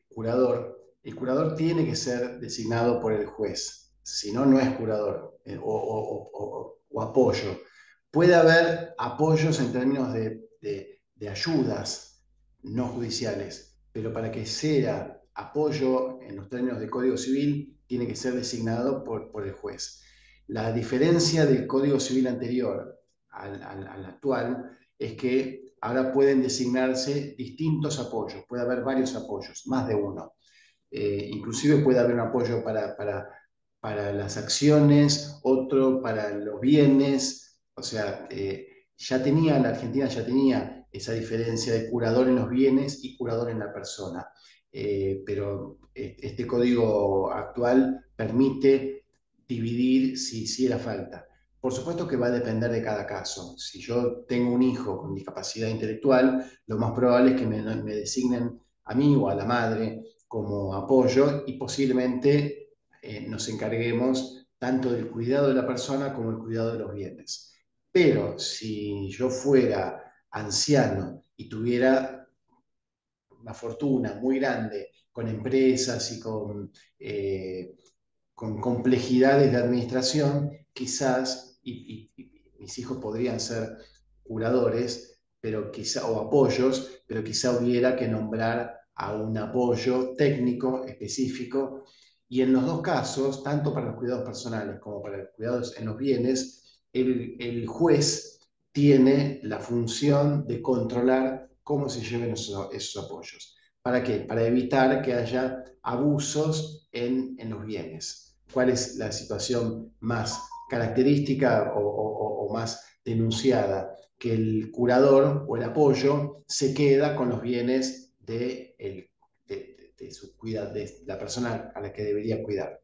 curador, el curador tiene que ser designado por el juez, si no, no es curador o apoyo. Puede haber apoyos en términos de ayudas no judiciales, pero para que sea apoyo en los términos del Código Civil, tiene que ser designado por el juez. La diferencia del Código Civil anterior al actual es que ahora pueden designarse distintos apoyos, puede haber varios apoyos, más de uno. inclusive puede haber un apoyo para las acciones, otro para los bienes. O sea, la Argentina ya tenía esa diferencia de curador en los bienes y curador en la persona. Pero este código actual permite dividir si hiciera falta. Por supuesto que va a depender de cada caso. Si yo tengo un hijo con discapacidad intelectual, lo más probable es que me designen a mí o a la madre como apoyo y posiblemente nos encarguemos tanto del cuidado de la persona como el cuidado de los bienes. Pero si yo fuera anciano y tuviera una fortuna muy grande con empresas y con complejidades de administración, quizás, y mis hijos podrían ser curadores, pero quizá, o apoyos, pero quizá hubiera que nombrar a un apoyo técnico específico. Y en los dos casos, tanto para los cuidados personales como para los cuidados en los bienes, el juez tiene la función de controlar cómo se lleven esos apoyos. ¿Para qué? Para evitar que haya abusos en los bienes. ¿Cuál es la situación más característica o más denunciada? Que el curador o el apoyo se queda con los bienes de la persona a la que debería cuidar.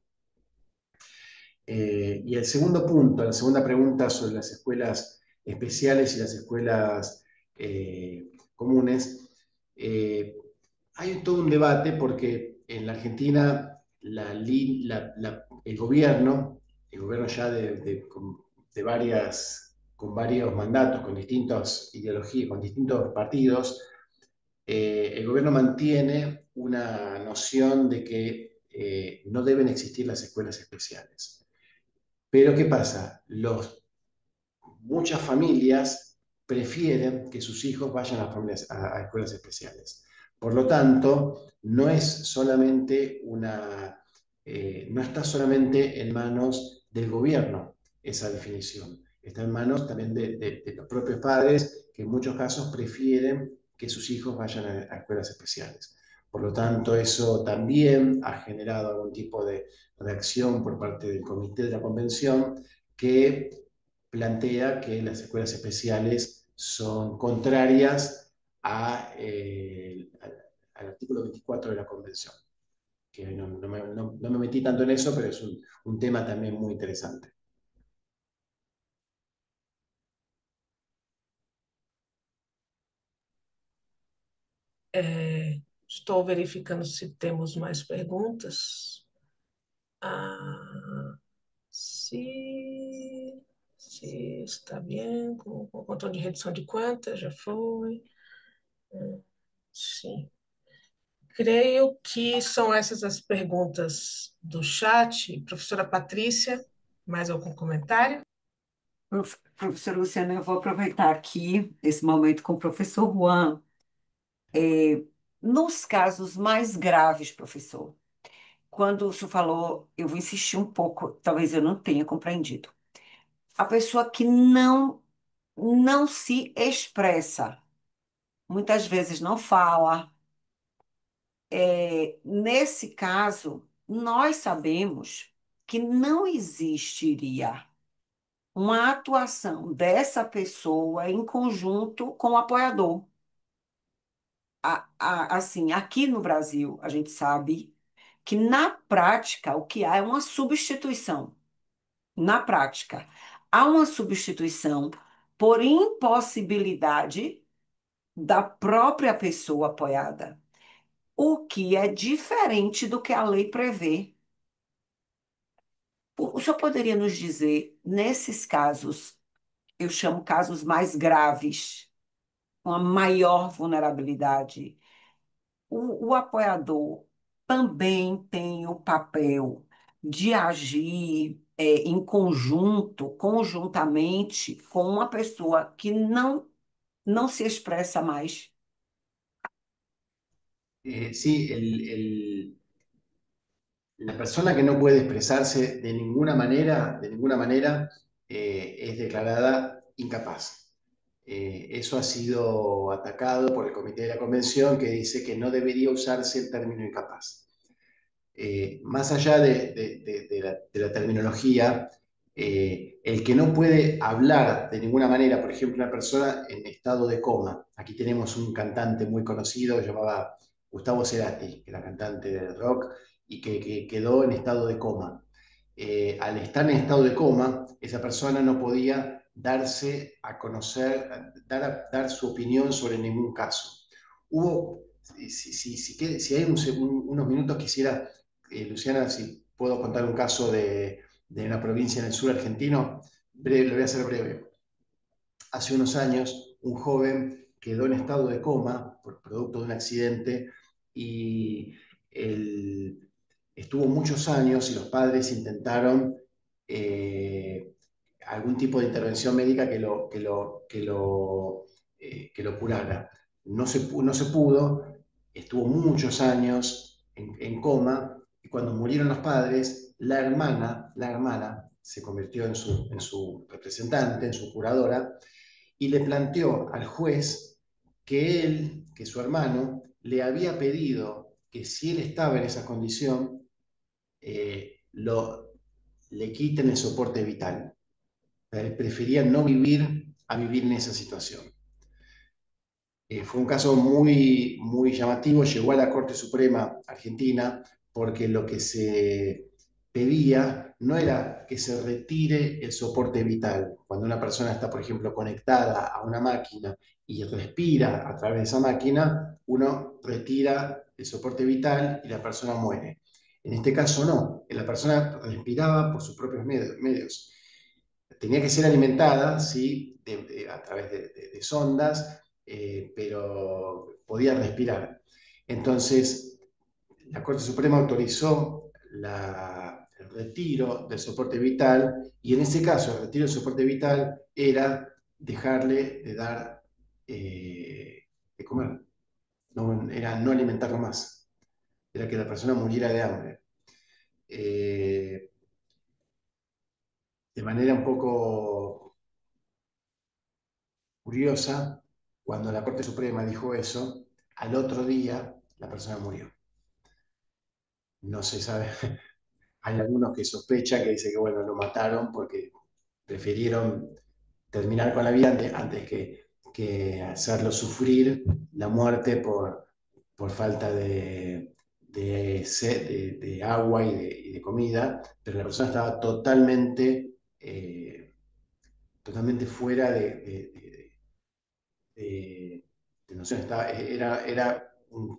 Y el segundo punto, la segunda pregunta sobre las escuelas especiales y las escuelas comunes, hay todo un debate porque en la Argentina el gobierno ya con varios mandatos, con distintas ideologías, con distintos partidos, el gobierno mantiene una noción de que no deben existir las escuelas especiales. Pero ¿qué pasa? Muchas familias prefieren que sus hijos vayan a escuelas especiales. Por lo tanto, no está solamente en manos del gobierno esa definición. Está en manos también de los propios padres, que en muchos casos prefieren que sus hijos vayan a escuelas especiales. Por lo tanto, eso también ha generado algún tipo de reacción por parte del comité de la convención que plantea que las escuelas especiales son contrarias al artículo 24 de la Convención. Que no me metí tanto en eso, pero es un tema también muy interesante. Estou verificando se temos mais perguntas. Ah, se está bem, com o controle de redução de quantas, já foi. Sim. Creio que são essas as perguntas do chat. Professora Patrícia, mais algum comentário? Professora Luciana, eu vou aproveitar aqui esse momento com o professor Juan. Nos casos mais graves, professor, quando o senhor falou, eu vou insistir um pouco, talvez eu não tenha compreendido. A pessoa que não se expressa, muitas vezes não fala. Nesse caso, nós sabemos que não existiria uma atuação dessa pessoa em conjunto com o apoiador. Assim, aqui no Brasil, a gente sabe que na prática o que há é uma substituição. Na prática, há uma substituição por impossibilidade da própria pessoa apoiada, o que é diferente do que a lei prevê. O senhor poderia nos dizer, nesses casos, eu chamo casos mais graves, uma maior vulnerabilidade, o apoiador também tem o papel de agir em conjunto, conjuntamente, com uma pessoa que não se expressa mais. Sí, la persona que no puede expresarse de ninguna manera es declarada incapaz. Eso ha sido atacado por el Comité de la Convención, que dice que no debería usarse el término incapaz. más allá de la terminología, el que no puede hablar de ninguna manera, por ejemplo, una persona en estado de coma. Aquí tenemos un cantante muy conocido que se llamaba Gustavo Cerati, que era cantante de rock y que quedó en estado de coma. Al estar en estado de coma, esa persona no podía darse a conocer, dar su opinión sobre ningún caso. Hubo, si hay unos minutos, quisiera, Luciana, si puedo contar un caso de una provincia en el sur argentino, lo voy a hacer breve. Hace unos años, un joven quedó en estado de coma por producto de un accidente y él estuvo muchos años y los padres intentaron eh, algún tipo de intervención médica que lo curara. No se pudo, estuvo muchos años en coma y cuando murieron los padres, la hermana se convirtió en su representante, en su curadora, y le planteó al juez que su hermano, le había pedido que si él estaba en esa condición, le quiten el soporte vital. Él prefería no vivir a vivir en esa situación. Fue un caso muy llamativo, llegó a la Corte Suprema Argentina porque lo que se pedía no era que se retire el soporte vital. Cuando una persona está, por ejemplo, conectada a una máquina y respira a través de esa máquina, uno retira el soporte vital y la persona muere. En este caso no, la persona respiraba por sus propios medios. Tenía que ser alimentada, sí, a través de sondas, pero podía respirar. Entonces, la Corte Suprema autorizó el retiro del soporte vital y en ese caso el retiro del soporte vital era dejarle de dar de comer, era no alimentarlo más, era que la persona muriera de hambre. De manera un poco curiosa, cuando la Corte Suprema dijo eso, al otro día la persona murió. No se sabe, hay algunos que sospechan, que dicen que bueno, lo mataron porque prefirieron terminar con la vida antes que hacerlo sufrir la muerte por falta de agua y de comida, pero la persona estaba totalmente fuera no sé, era un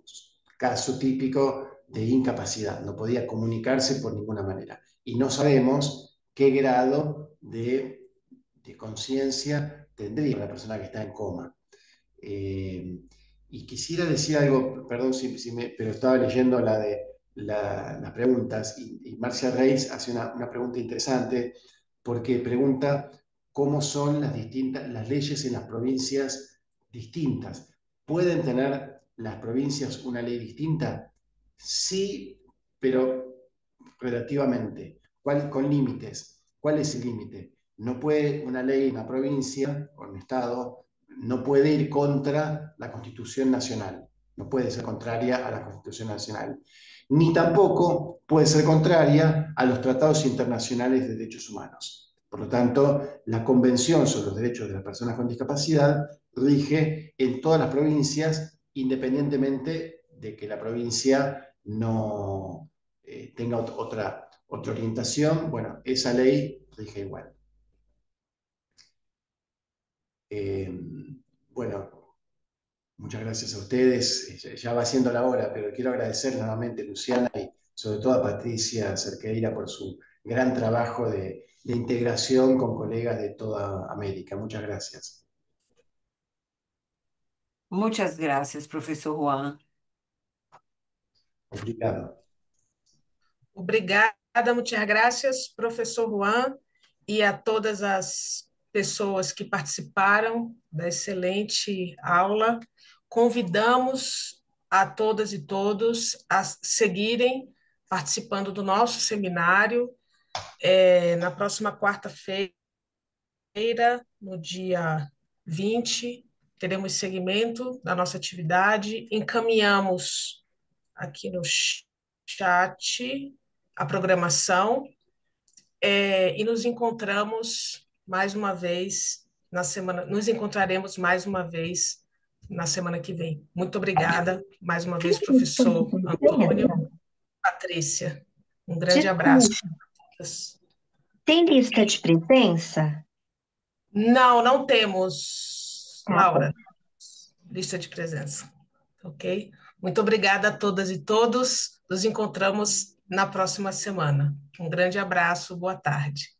caso típico de incapacidad, no podía comunicarse por ninguna manera. Y no sabemos qué grado de conciencia tendría una persona que está en coma. Eh, y quisiera decir algo, perdón, pero estaba leyendo las preguntas y Marcia Reis hace una pregunta interesante porque pregunta cómo son las leyes en las provincias distintas. ¿Pueden tener las provincias una ley distinta? Sí, pero relativamente, con límites. ¿Cuál es el límite? No puede una ley, una provincia o un estado, no puede ir contra la Constitución Nacional, no puede ser contraria a la Constitución Nacional, ni tampoco puede ser contraria a los tratados internacionales de derechos humanos. Por lo tanto, la Convención sobre los Derechos de las Personas con Discapacidad rige en todas las provincias, independientemente de que la provincia no tenga otra orientación. Bueno, esa ley rige igual. Eh, bueno, muchas gracias a ustedes. Ya va siendo la hora, pero quiero agradecer nuevamente a Luciana y sobre todo a Patricia Cerqueira por su gran trabajo de integración con colegas de toda América. Muchas gracias. Muchas gracias, professor Juan. Obrigado. Obrigada, muitas graças, professor Juan, e a todas as pessoas que participaram da excelente aula. Convidamos a todas e todos a seguirem participando do nosso seminário na próxima quarta-feira, no dia 20, teremos segmento da nossa atividade, encaminhamos aqui no chat a programação, e nos encontramos mais uma vez na semana, nos encontraremos mais uma vez na semana que vem. Muito obrigada mais uma vez, professor Antônio, Patrícia. Um grande abraço. Desculpa, tem lista de presença? Não, não temos, Tá bom. Laura, lista de presença. Ok? Muito obrigada a todas e todos. Nos encontramos na próxima semana. Um grande abraço, boa tarde.